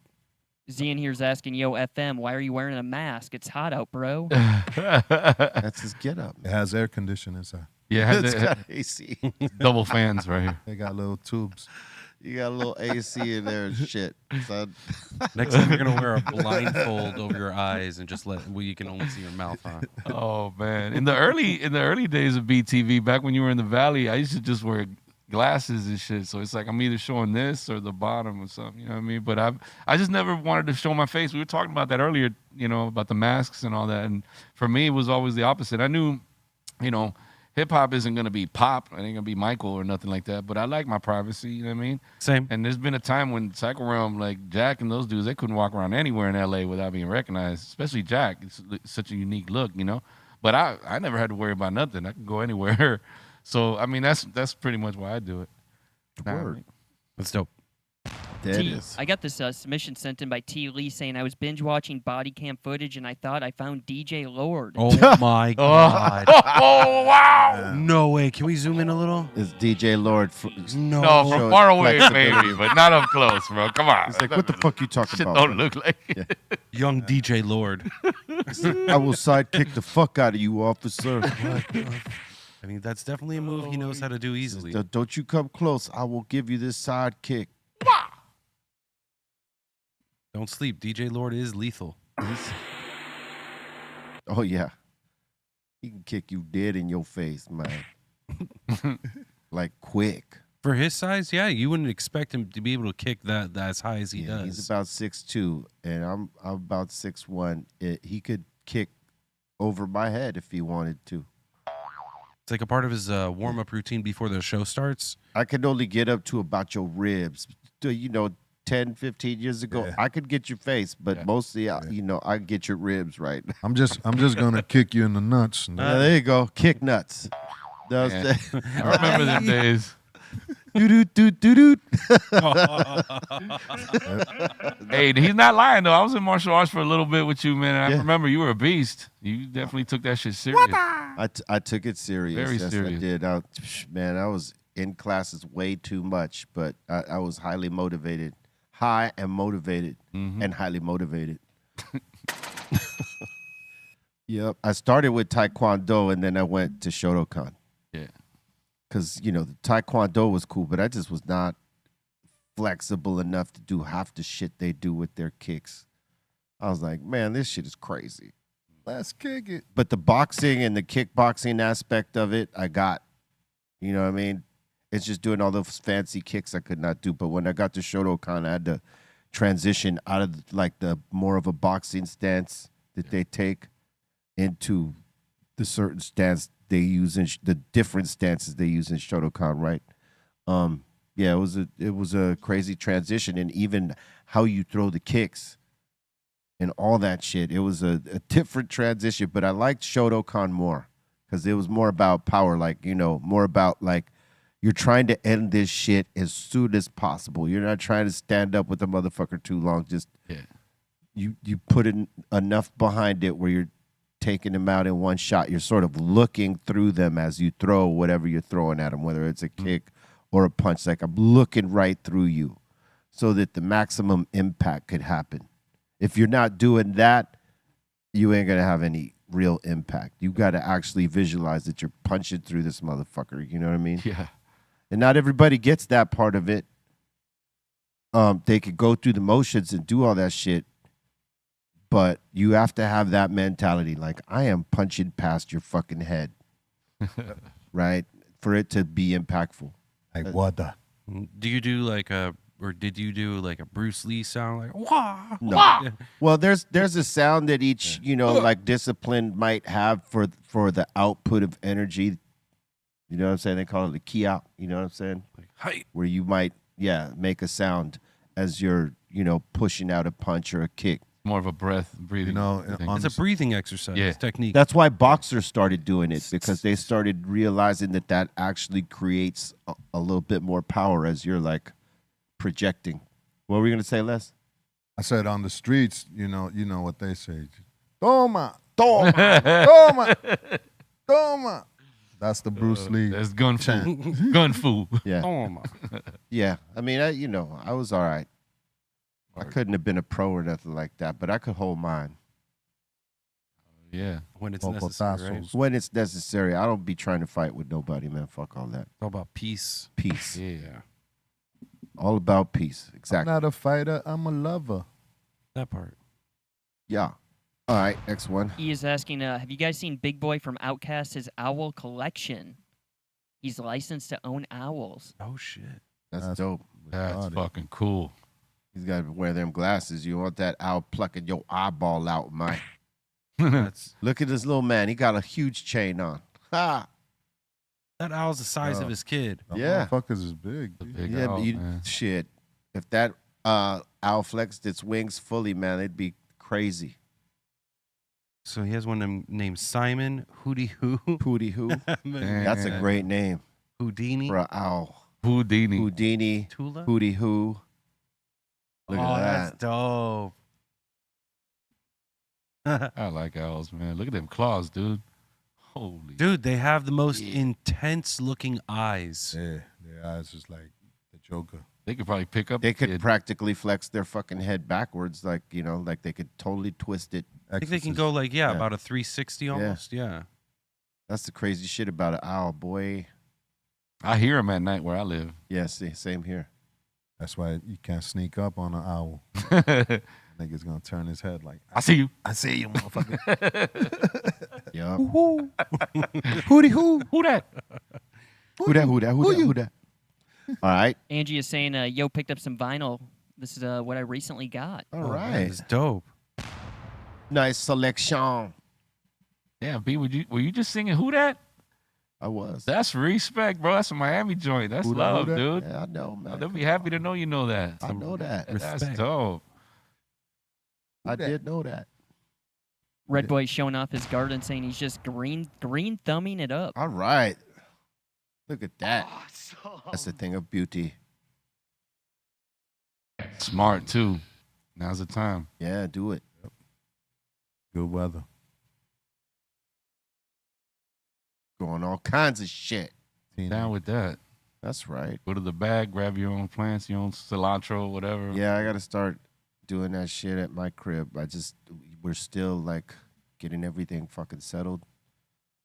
Zian here's asking, "Yo, FM, why are you wearing a mask? It's hot out, bro." That's his get up. It has air conditioning inside. Yeah, It's it got had AC. double fans right here. They got little tubes. You got a little AC in there and shit. Son. Next time you're gonna wear a blindfold over your eyes and just you can only see your mouth, huh? Oh man, in the early days of BTV, back when you were in the Valley, I used to just wear glasses and shit. So it's like I'm either showing this or the bottom or something. You know what I mean? But I just never wanted to show my face. We were talking about that earlier. You know, about the masks and all that. And for me, it was always the opposite. I knew, you know, hip hop isn't gonna be pop. It ain't gonna be Michael or nothing like that. But I like my privacy. You know what I mean? Same. And there's been a time when Psycho Realm, like Jack and those dudes, they couldn't walk around anywhere in LA without being recognized, especially Jack. It's such a unique look, you know? But I never had to worry about nothing. I could go anywhere. So, I mean, that's pretty much why I do it. Word. That's dope. There it T, is. I got this submission sent in by T. Lee saying I was binge watching body cam footage and I thought I found DJ Lord. Oh my god. Oh, wow. No way. Can we zoom in a little? It's DJ Lord. No. No, Show from far away, flexibility. maybe, but not up close, bro. Come on. He's like, what the fuck you talking Shit about? don't look like it. Young DJ Lord. I will sidekick the fuck out of you, officer. I mean, that's definitely a move he knows how to do easily. Don't you come close. I will give you this sidekick. Don't sleep. DJ Lord is lethal. Oh, yeah. He can kick you dead in your face, man. Like, quick. For his size, yeah, you wouldn't expect him to be able to kick that as high as he Yeah, does. he's about 6'2", and I'm about 6'1". He could kick over my head if he wanted to. It's like a part of his warm-up routine before the show starts. I could only get up to about your ribs. You know, 10, 15 years ago, Yeah. I could get your face, but mostly, you know, I can get your ribs right. I'm just gonna kick you in the nuts. There you go. Kick nuts. That Man. was I remember them days. doo-doo-doo-doo-doo. Hey, he's not lying, though. I was in martial arts for a little bit with you, man. And I Yeah. remember you were a beast. You definitely took that shit serious. I took it serious. Very Yes, serious. I did. Man, I was in classes way too much, but I was highly motivated. High and motivated and highly motivated. Yep. I started with Taekwondo and then I went to Shotokan. Yeah. Because, you know, the Taekwondo was cool, but I just was not flexible enough to do half the shit they do with their kicks. I was like, man, this shit is crazy. Let's kick it. But the boxing and the kickboxing aspect of it, I got. You know what I mean? It's just doing all those fancy kicks I could not do. But when I got to Shotokan, I had to transition out of like the more of a boxing stance that they take into the certain stance they use in the different stances they use in Shotokan, right? Yeah, it was a crazy transition, and even how you throw the kicks and all that shit. It was a different transition, but I liked Shotokan more because it was more about power, like, you know, more about like you're trying to end this shit as soon as possible. You're not trying to stand up with the motherfucker too long. Just you put in enough behind it where you're taking them out in one shot. You're sort of looking through them as you throw whatever you're throwing at them, whether it's a kick or a punch. Like I'm looking right through you so that the maximum impact could happen. If you're not doing that, you ain't going to have any real impact. You got to actually visualize that you're punching through this motherfucker. You know what I mean? Yeah. And not everybody gets that part of it. They could go through the motions and do all that shit, but you have to have that mentality. Like, I am punching past your fucking head, right? For it to be impactful. Like water. Do you do like did you do like a Bruce Lee sound, like wah? No. Yeah. Well, there's a sound that each, you know, like discipline might have for the output of energy You know what I'm saying? They call it the key out. You know what I'm saying? Like, hi. Where you might, make a sound as you're, pushing out a punch or a kick. More of a breathing. thing. It's a breathing exercise technique. That's why boxers started doing it, because they started realizing that actually creates a little bit more power as you're like projecting. What were you gonna say, Les? I said on the streets, you know what they say. Toma, toma, toma, toma. That's the Bruce Lee. That's gun fu. Gun fu. Yeah, Oh my. yeah. I mean, I was all right. I couldn't have been a pro or nothing like that, but I could hold mine Yeah. When it's necessary, right? It's when it's necessary. I don't be trying to fight with nobody, man. Fuck all that. all about peace. Peace. Yeah. All about peace. I'm Exactly. not a fighter. I'm a lover. That part. Yeah. All right. Next one. He is asking, have you guys seen Big Boy from Outkast, his owl collection? He's licensed to own owls. Oh shit. That's dope. That's fucking cool. He's got to wear them glasses. You want that owl plucking your eyeball out, man. That's Look at this little man. He got a huge chain on. Ha! that owl's the size of his kid. Them Yeah. motherfuckers is big. The dude. big Yeah, owl, but man. shit. If that owl flexed its wings fully, man, it'd be crazy. So he has one named Simon Hootie Hoo. Pootie Hoo. That's a Damn. great name Houdini. for an owl. Houdini. Houdini, Tula. Hootie Hoo. Look oh, at that's that. dope. I like owls, man. Look at them claws, dude. Holy. Dude, they have the most intense looking eyes. Yeah, their eyes just like the Joker. They could probably pick up. They a could kid. practically flex their fucking head backwards, like they could totally twist it. I think they can Exorcist. go like, Yeah. about a 360 almost. Yeah. That's the crazy shit about an owl, boy. I hear them at night where I live. Yeah, see, same here. That's why you can't sneak up on an owl. I Nigga's gonna turn his head like, see you. I see you, motherfucker. Yup. Hootie Hoo. Who that? Who that? Who that? Who that? Who that? All right. Angie is saying, yo, picked up some vinyl. This is what I recently got. All That right. is dope. Nice selection. Damn, B, were you just singing Who that? I was. That's respect, bro. That's a Miami joint. That's Who that, love, who that? dude. Yeah, I know, man. They'll be happy to know you know that. I know that. That's Respect. dope. I did know that. Red Boy showing off his garden, saying he's just green thumbing it up. All right. Look at that. That's the thing of beauty. Smart, too. Now's the time. Yeah, do it. Good weather. Growing all kinds of shit. Down with that. That's right. Go to the bag, grab your own plants, your own cilantro, whatever. Yeah, I got to start doing that shit at my crib. We're still like getting everything fucking settled.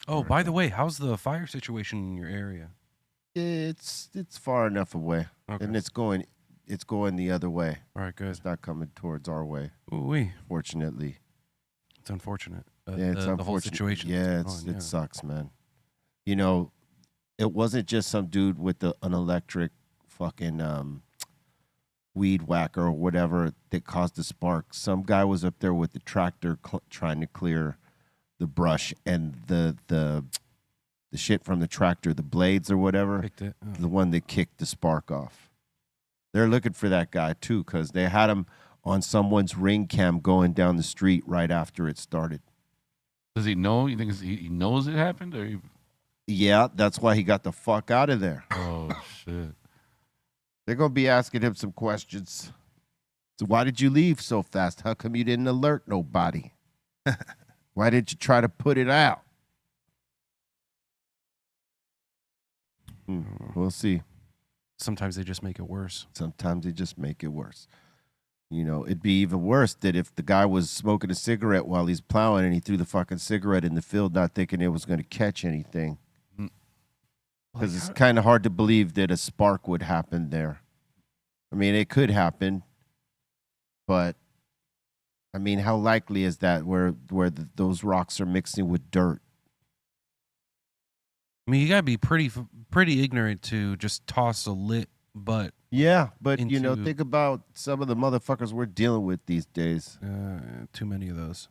Oh, by the way, how's the fire situation in your area? It's far enough away, Okay. and it's going the other way. All right, good. It's not coming towards our way, Ooh-wee. fortunately. It's unfortunate. Yeah, it's unfortunate. The whole situation. Yeah, that's going on, it sucks, man. You know, it wasn't just some dude with an electric fucking weed whacker or whatever that caused the spark. Some guy was up there with the tractor trying to clear the brush, and the shit from the tractor, the blades or whatever, Picked it. Oh. the one that kicked the spark off. They're looking for that guy too, because they had him on someone's ring cam going down the street right after it started. Does he know? You think he knows it happened? Or Yeah, that's why he got the fuck out of there. Oh, shit. They're going to be asking him some questions. So why did you leave so fast? How come you didn't alert nobody? Why didn't you try to put it out? We'll see. Sometimes they just make it worse. Sometimes they just make it worse. You know, it'd be even worse that if the guy was smoking a cigarette while he's plowing and he threw the fucking cigarette in the field not thinking it was going to catch anything. Because it's kind of hard to believe that a spark would happen there. I mean, it could happen, but I mean, how likely is that where those rocks are mixing with dirt? I mean, you gotta be pretty ignorant to just toss a lit butt. Yeah, but you know, Into- think about some of the motherfuckers we're dealing with these days. Too many of those.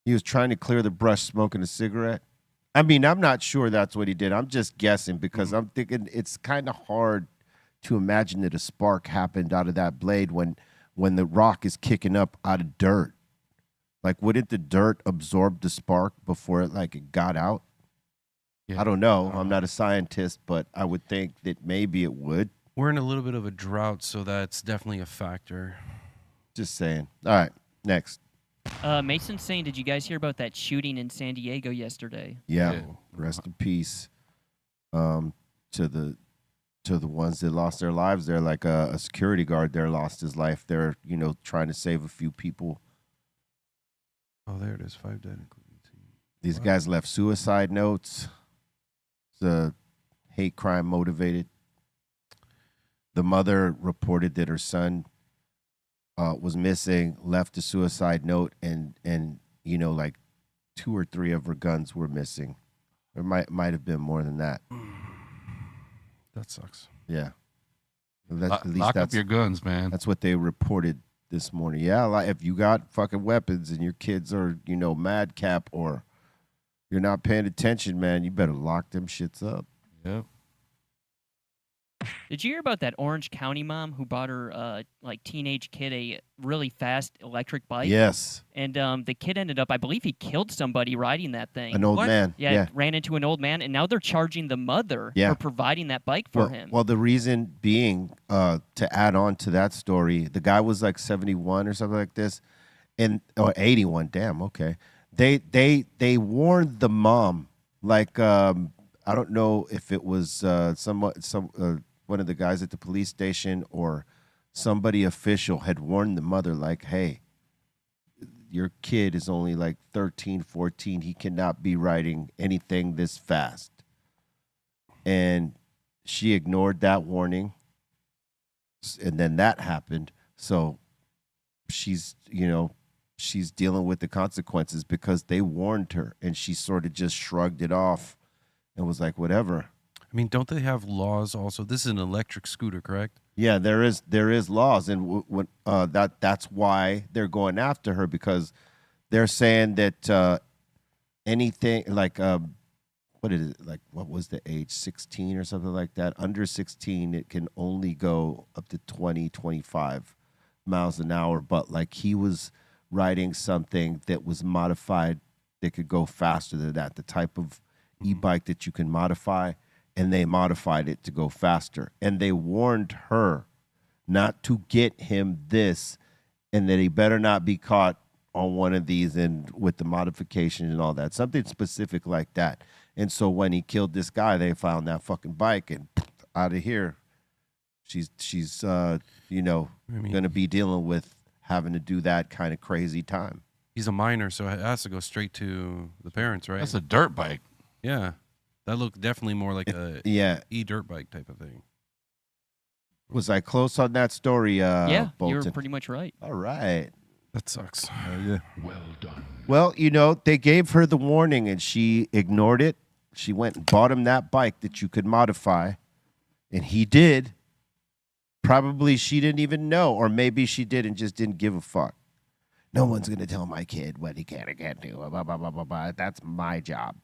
He was trying to clear the brush smoking a cigarette. I mean, I'm not sure that's what he did. I'm just guessing because I'm thinking it's kind of hard to imagine that a spark happened out of that blade when the rock is kicking up out of dirt. Like, wouldn't the dirt absorb the spark before it got out? Yeah. I don't know. I'm not a scientist, but I would think that maybe it would. We're in a little bit of a drought, so that's definitely a factor. Just saying. All right, next. Mason's saying, did you guys hear about that shooting in San Diego yesterday? Yeah. Yeah. Rest in peace. To the ones that lost their lives. They're like a security guard there lost his life. They're, trying to save a few people. Oh, there it is. 5 dead, including 2. These guys left suicide notes. It's a hate crime motivated. The mother reported that her son was missing, left a suicide note, and 2 or 3 of her guns were missing. There might have been more than that. That sucks. Yeah. Lock up your guns, man. That's what they reported this morning. Yeah, like if you got fucking weapons and your kids are, madcap or you're not paying attention, man, you better lock them shits up. Yep. Did you hear about that Orange County mom who bought her teenage kid a really fast electric bike? Yes. And the kid ended up, I believe he killed somebody riding that thing. An old man. Yeah, ran into an old man, and now they're charging the mother for providing that bike for him. Well, the reason being, to add on to that story, the guy was like 71 or something like this, or 81. Damn, okay. They warned the mom, I don't know if it was one of the guys at the police station or somebody official had warned the mother, like, hey, your kid is only like 13, 14. He cannot be riding anything this fast. And she ignored that warning. And then that happened. So she's dealing with the consequences because they warned her and she sort of just shrugged it off and was like, whatever. I mean, don't they have laws also? This is an electric scooter, correct? Yeah, there is laws, and that's why they're going after her, because they're saying that anything like what is it, like, what was the age, 16 or something like that? Under 16, it can only go up to 20, 25 miles an hour. But like he was riding something that was modified that could go faster than that, the type of e-bike that you can modify. And they modified it to go faster. And they warned her not to get him this and that he better not be caught on one of these and with the modification and all that. Something specific like that. And so when he killed this guy, they found that fucking bike and out of here. She's going to be dealing with having to do that kind of crazy time. He's a minor, so it has to go straight to the parents, right? That's a dirt bike. Yeah. That looked definitely more like a e-dirt bike type of thing. Was I close on that story, yeah, Bolton? you're pretty much right. All right. That sucks. Yeah. Well done. Well, they gave her the warning and she ignored it. She went and bought him that bike that you could modify, and he did. Probably she didn't even know, or maybe she did and just didn't give a fuck. No one's going to tell my kid what he can and can't do. Blah, blah, blah, blah, blah. That's my job.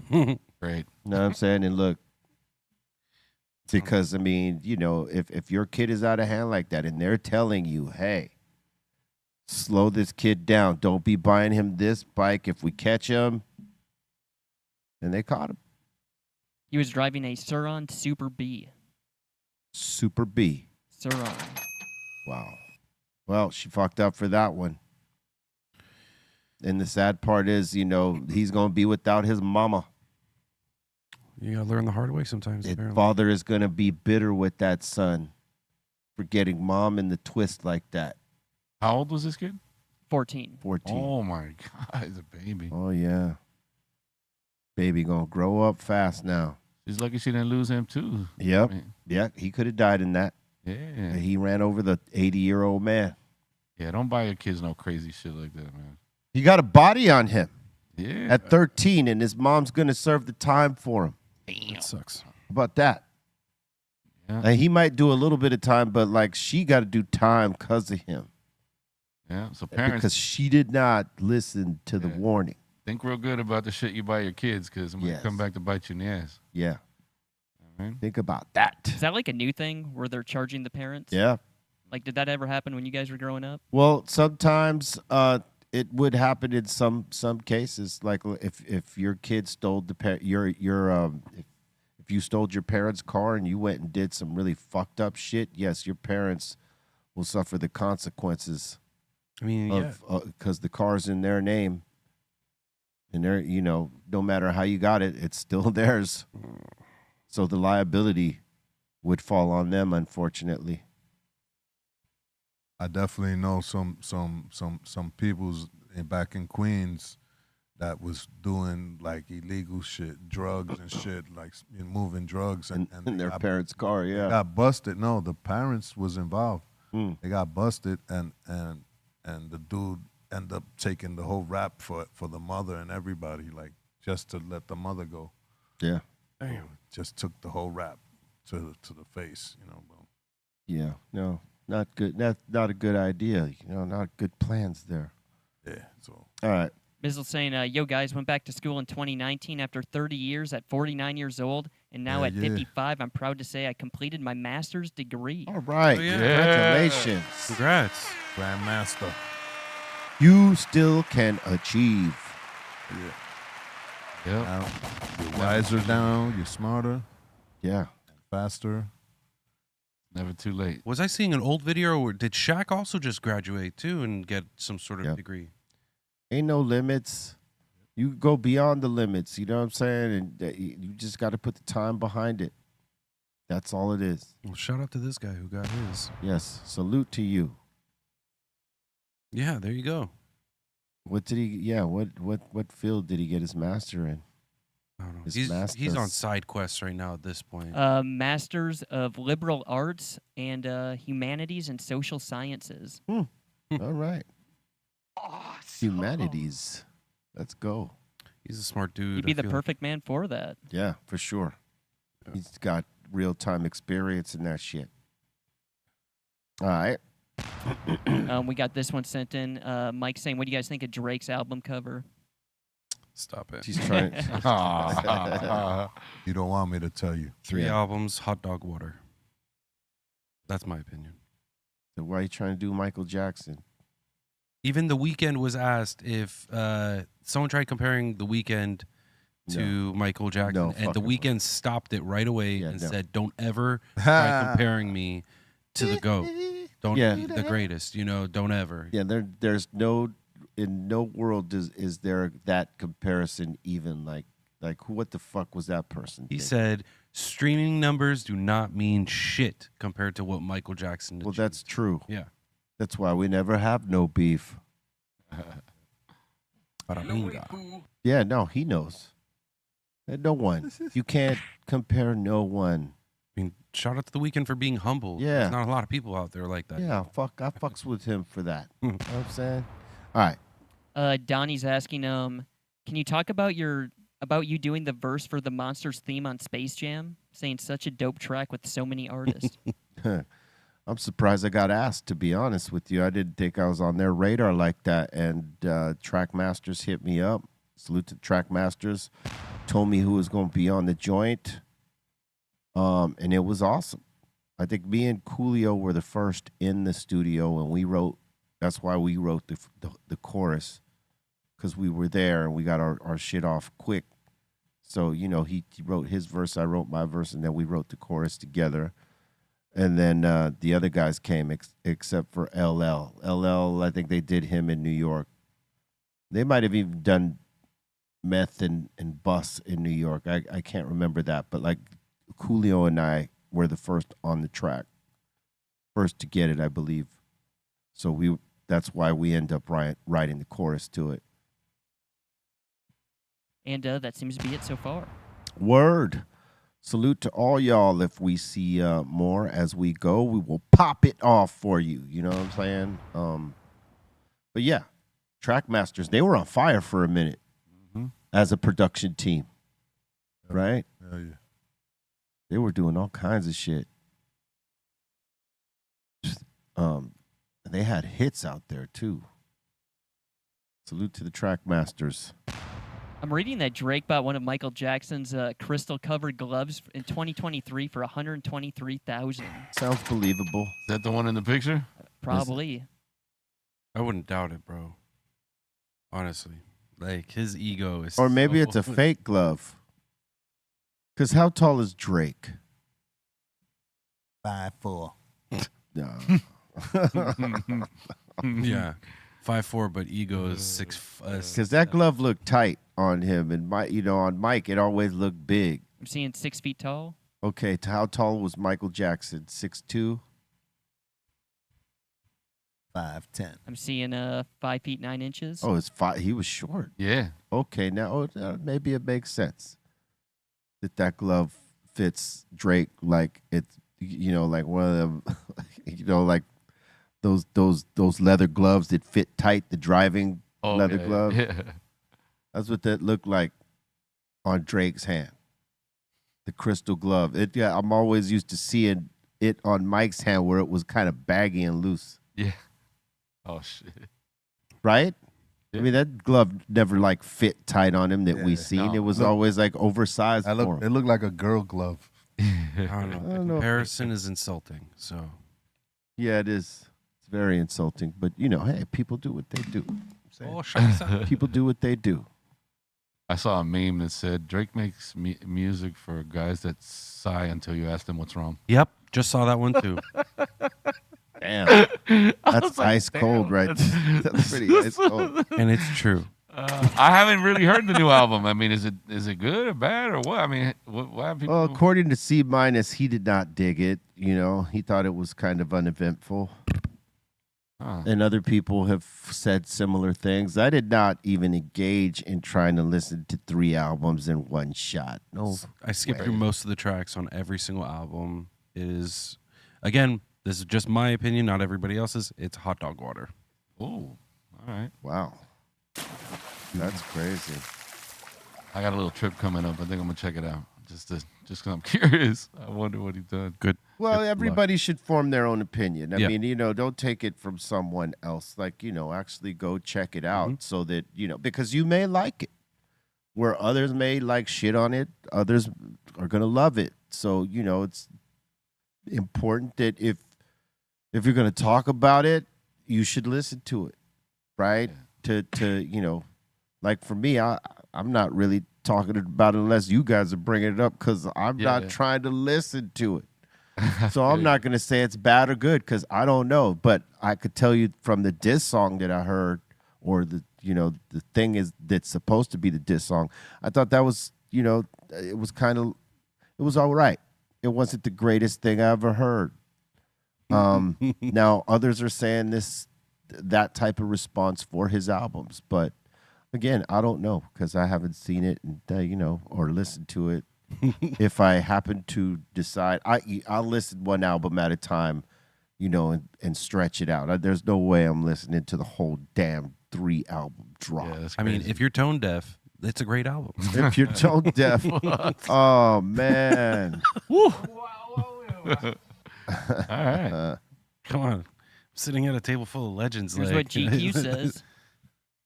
Great. You know what I'm saying? And look, because, I mean, if your kid is out of hand like that and they're telling you, hey, slow this kid down. Don't be buying him this bike. If we catch him, and they caught him. He was driving a Suron Super B. Super B. Suron. Wow. Well, she fucked up for that one. And the sad part is, he's going to be without his mama. You got to learn the hard way sometimes. His apparently. father is going to be bitter with that son for getting mom in the twist like that. How old was this kid? 14. 14. Oh my God, he's a baby. Oh, yeah. Baby going to grow up fast now. She's lucky she didn't lose him too. Yep. I mean, Yeah, he could have died in that. yeah. He ran over the 80-year-old man. Yeah, don't buy your kids no crazy shit like that, man. He got a body on him Yeah. at 13, and his mom's going to serve the time for him. That sucks. How about that? Yeah. And he might do a little bit of time, but like she got to do time because of him. Yeah. So parents, Because she did not listen to the warning. Think real good about the shit you buy your kids, because it might Yes. come back to bite you in the ass. Yeah. I mean, Think about that. Is that like a new thing where they're charging the parents? Yeah. Like, did that ever happen when you guys were growing up? Well, sometimes it would happen in some cases. Like if your kid stole if you stole your parents' car and you went and did some really fucked up shit, yes, your parents will suffer the consequences I mean, yeah. of because the car's in their name, and they're no matter how you got it, it's still theirs. So the liability would fall on them, unfortunately. I definitely know some people's back in Queens that was doing like illegal shit, drugs and shit, like moving drugs and In their parents' car, they yeah. got busted. No, the parents was involved. Hmm. They got busted, and the dude ended up taking the whole rap for the mother and everybody, like just to let the mother go. Yeah. Damn. Just took the whole rap to the face, Bro. Yeah. No, not good. That's not a good idea. Not good plans there. Yeah. So All right. Bizzle saying, yo, guys, went back to school in 2019 after 30 years at 49 years old. And now Yeah, at yeah. 55, I'm proud to say I completed my master's degree. All right. Oh, yeah. Congratulations. Congrats. Grandmaster. You still can achieve. Yeah. yep. Now, you're wiser now. You're smarter, Yeah. faster. Never too late. Was I seeing an old video, or did Shaq also just graduate too and get some sort of Yep. degree? Ain't no limits. You go beyond the limits. You know what I'm saying? And you just got to put the time behind it. That's all it is. Well, shout out to this guy who got his. Yes. Salute to you. Yeah, there you go. What did he? Yeah. What field did he get his master in? I don't know. His He's on masters. side quests right now at this point. Masters of Liberal Arts and Humanities and Social Sciences. All right. Humanities. Let's go. He's a smart dude. He'd be I the feel perfect man for that. Yeah, for sure. He's got real time experience in that shit. All right. We got this one sent in. Mike saying, what do you guys think of Drake's album cover? Stop it. She's trying. You don't want me to tell you. 3 Yeah. albums, hot dog water. That's my opinion. So why are you trying to do Michael Jackson? Even The Weeknd was asked if someone tried comparing The Weeknd to Michael Jackson, No and The fucking way. Weeknd stopped it right away Yeah, and no. said, "Don't ever try comparing me to the GOAT. Don't Yeah. the greatest. Don't ever." Yeah, there's no in no world is there that comparison even like what the fuck was that person? He thinking? said, "Streaming numbers do not mean shit compared to what Michael Jackson did." Well, that's true. yeah. That's why we never have no beef. Parabinga. Yeah, no, he knows. No one. You can't compare no one. I mean, shout out to The Weeknd for being humble. Yeah. There's not a lot of people out there like that. Yeah, I fucks with him for that. You know what I'm saying? All right. Donnie's asking, can you talk about you doing the verse for the Monsters theme on Space Jam? Saying such a dope track with so many artists. I'm surprised I got asked, to be honest with you. I didn't think I was on their radar like that. And Trackmasters hit me up. Salute to Trackmasters. Told me who was going to be on the joint. And it was awesome. I think me and Coolio were the first in the studio, and we wrote. That's why we wrote the chorus, because we were there and we got our shit off quick. So, he wrote his verse, I wrote my verse, and then we wrote the chorus together. And then the other guys came except for LL. LL, I think they did him in New York. They might have even done Meth and Bus in New York. I can't remember that. But like Coolio and I were the first on the track. First to get it, I believe. So that's why we end up writing the chorus to it. And that seems to be it so far. Word. Salute to all y'all. If we see more as we go, we will pop it off for you. You know what I'm saying? But yeah, Trackmasters, they were on fire for a minute as a production team, right? Hell yeah. They were doing all kinds of shit. They had hits out there too. Salute to the Trackmasters. I'm reading that Drake bought one of Michael Jackson's crystal-covered gloves in 2023 for $123,000. Sounds believable. Is that the one in the picture? Probably. I wouldn't doubt it, bro. Honestly, like his ego is. Or maybe so- it's a fake glove. Because how tall is Drake? 5'4". No. Yeah, 5'4", but ego is 6. Because that glove looked tight on him, and on Mike it always looked big. I'm seeing 6 feet tall. Okay, how tall was Michael Jackson? 6'2"? 5'10". I'm seeing 5 feet 9 inches. Oh, it's 5. He was short. Yeah. Okay, now maybe it makes sense that glove fits Drake like it's like one of them, like those leather gloves that fit tight, the driving leather yeah, glove. Yeah. That's what that looked like on Drake's hand. The crystal glove. I'm always used to seeing it on Mike's hand where it was kind of baggy and loose. Yeah. Oh shit. Right? Yeah. I mean, that glove never like fit tight on him that we Yeah, seen. no. It was always like oversized for him. It looked like a girl glove. I don't know. I The don't know. comparison is insulting. So Yeah, it is. It's very insulting. But hey, people do what they do. People do what they do. I saw a meme that said Drake makes music for guys that sigh until you ask them what's wrong. Yep, just saw that one too. Damn. That's ice cold, right? That's pretty ice cold. And it's true. I haven't really heard the new album. I mean, is it good or bad or what? I mean, why have people? Well, according to C-, he did not dig it. He thought it was kind of uneventful. Huh. And other people have said similar things. I did not even engage in trying to listen to 3 albums in one shot. No. I skipped through most of the tracks on every single album. It is, again, this is just my opinion, not everybody else's. It's hot dog water. Oh, all right. Wow. That's crazy. I got a little trip coming up. I think I'm gonna check it out. Just because I'm curious. I wonder what he done. Good. Well, Good everybody should form their own opinion. I Yeah. mean, don't take it from someone else. Like, actually go check it out so that, because you may like it. Where others may like shit on it, others are going to love it. So, it's important that if you're going to talk about it, you should listen to it, right? Yeah. To like for me, I'm not really talking about it unless you guys are bringing it up because I'm not trying to listen to it. So I'm not going to say it's bad or good because I don't know. But I could tell you from the diss song that I heard or the thing that's supposed to be the diss song, I thought that was, it was all right. It wasn't the greatest thing I ever heard. Now others are saying that type of response for his albums, but again, I don't know because I haven't seen it and or listened to it. If I happen to decide, I'll listen one album at a time, and stretch it out. There's no way I'm listening to the whole damn 3-album drop. Yeah, that's I mean, crazy. if you're tone deaf, it's a great album. If you're tone deaf, oh man. All right. Come on. I'm sitting at a table full of legends. Here's like, what GQ says.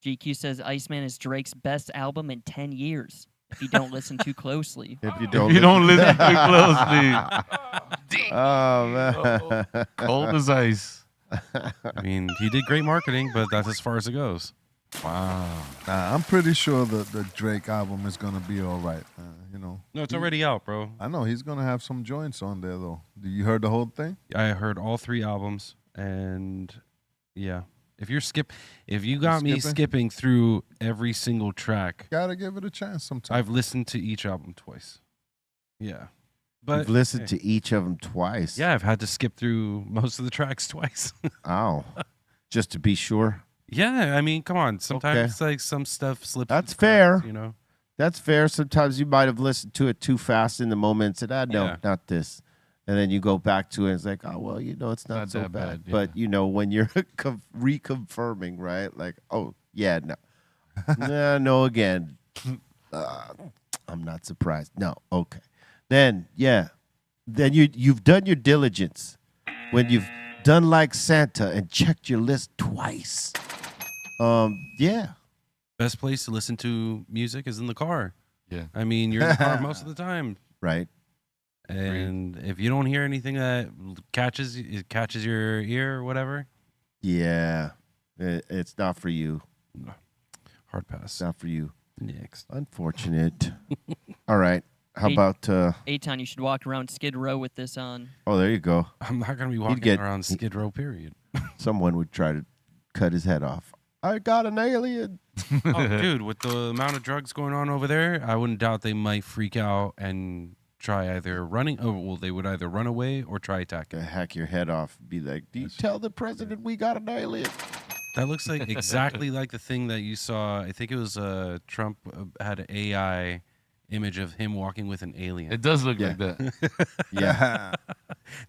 GQ says Iceman is Drake's best album in 10 years. If you don't listen too closely. If you You don't listen too closely. Oh man. Cold as ice. I mean, he did great marketing, but that's as far as it goes. Wow. I'm pretty sure the Drake album is gonna be all right. No, it's already out, bro. I know he's gonna have some joints on there though. You heard the whole thing? I heard all 3 albums, and yeah. If you got me skipping through every single track, Gotta give it a chance sometime. I've listened to each album twice. Yeah. But You've listened hey. to each of them twice. Yeah, I've had to skip through most of the tracks twice. Ow. Just to be sure. Yeah, I mean, come on. Sometimes Okay. it's like some stuff slips. That's through the cracks, fair. That's fair. Sometimes you might have listened to it too fast in the moment and said, no, Yeah. not this. And then you go back to it and it's like, oh, well, it's not so that bad. bad, But, when you're reconfirming, right? Like, oh, yeah, no. No, again. I'm not surprised. No, okay. Then, yeah. Then you've done your diligence. When you've done like Santa and checked your list twice. Yeah. best place to listen to music is in the car. Yeah. I mean, you're in the car most of the time. Right. And if you don't hear anything that catches your ear or whatever, Yeah. It's not for you. hard pass. It's not for you. Next. Unfortunate. All right. How Hey. about Aton, you should walk around Skid Row with this on. oh, there you go. I'm not gonna be walking get- around Skid Row. Period. Someone would try to cut his head off. I got an alien. Oh, dude, with the amount of drugs going on over there, I wouldn't doubt they might freak out and try either running. Oh, well, they would either run away or try attacking. Hack your head off. Be like, do you tell the president we got an alien? That looks like exactly like the thing that you saw. I think it was Trump had an AI image of him walking with an alien. It does look Yeah. like that. Yeah.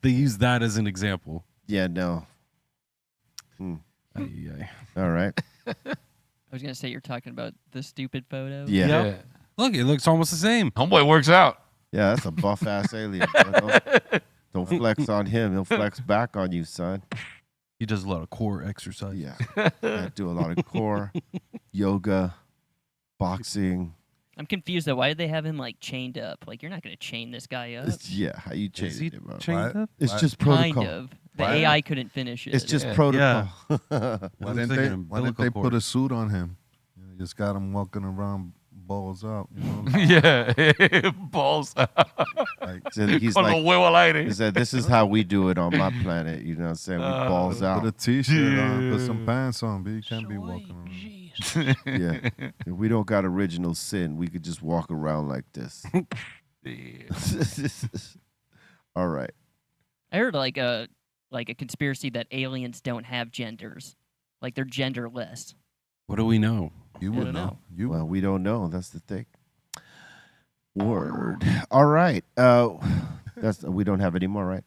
They use that as an example. Yeah, no. Ay. All right. I was gonna say you're talking about the stupid photo. Yeah. Yep. Yeah. Look, it looks almost the same. Homeboy works out. Yeah, that's a buff ass alien. Don't flex on him. He'll flex back on you, son. He does a lot of core exercise. Yeah. I do a lot of core, yoga, boxing. I'm confused though. Why did they have him like chained up? Like you're not gonna chain this guy up. Yeah, how you Is change he it, bro? chained Why- up? It's Why- just Kind protocol. of. The Why- AI couldn't finish it. It's just Yeah. protocol. Why Looks didn't like they? an Why didn't umbilical they cord. put a suit on him? You know, just got him walking around balls out. You know, Yeah. Balls out. like So he's Con like, los huevos al aire. he said, this is how we do it on my planet. You know what I'm saying? We balls put a out. t-shirt on, put some pants on, but you can't be walking around. Yeah. If we don't got original sin, we could just walk around like this. All right. I heard like a conspiracy that aliens don't have genders, like they're genderless. What do we know? You I would don't know. know. You Well, we don't know. That's the thing. Word. All right. We don't have any more, right?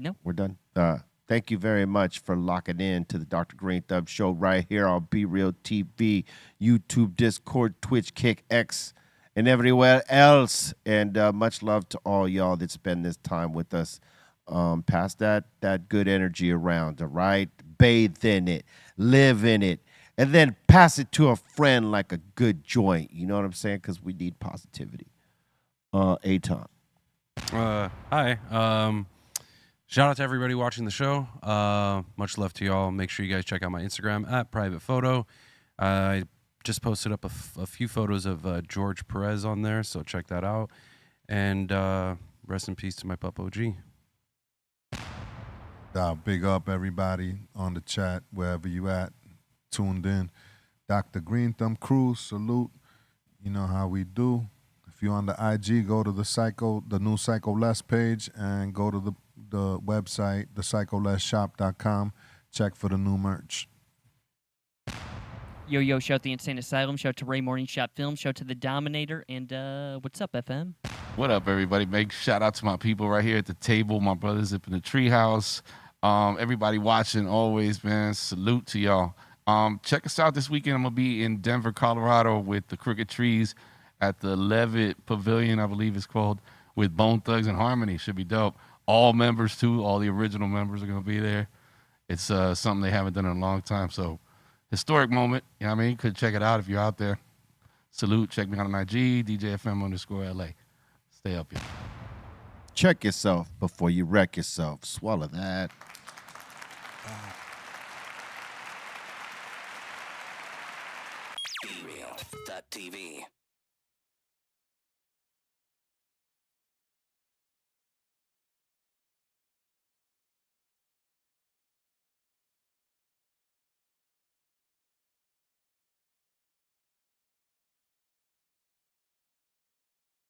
No. We're done. Thank you very much for locking in to the Dr. Greenthumb Show right here on BREALTV, YouTube, Discord, Twitch, Kick, X, and everywhere else. And much love to all y'all that spend this time with us. Pass that good energy around, all right? Bathe in it, live in it, and then pass it to a friend like a good joint. You know what I'm saying? Because we need positivity. Aton. Hi. Shout out to everybody watching the show. Much love to y'all. Make sure you guys check out my Instagram at Private Photo. I just posted up a few photos of George Perez on there, so check that out. And rest in peace to my pup OG. Big up everybody on the chat, wherever you at, tuned in. Dr. Greenthumb Crew, salute. You know how we do. If you're on the IG, go to the new Psycho Less page and go to the website, thepsycholessshop.com. Check for the new merch. Yo, shout the Insane Asylum, shout to Ray Morning Shop Film, shout to the Dominator, and what's up, FM? What up, everybody? Big shout out to my people right here at the table, my brothers up in the treehouse. Everybody watching always, man. Salute to y'all. Check us out this weekend. I'm going to be in Denver, Colorado with the Crooked Trees at the Levitt Pavilion, I believe it's called, with Bone Thugs and Harmony. Should be dope. All members, too. All the original members are going to be there. It's something they haven't done in a long time. So, historic moment. You know what I mean? Could check it out if you're out there. Salute. Check me out on IG, DJFM_LA. Stay up here. Check yourself before you wreck yourself. Swallow that. BREALTV.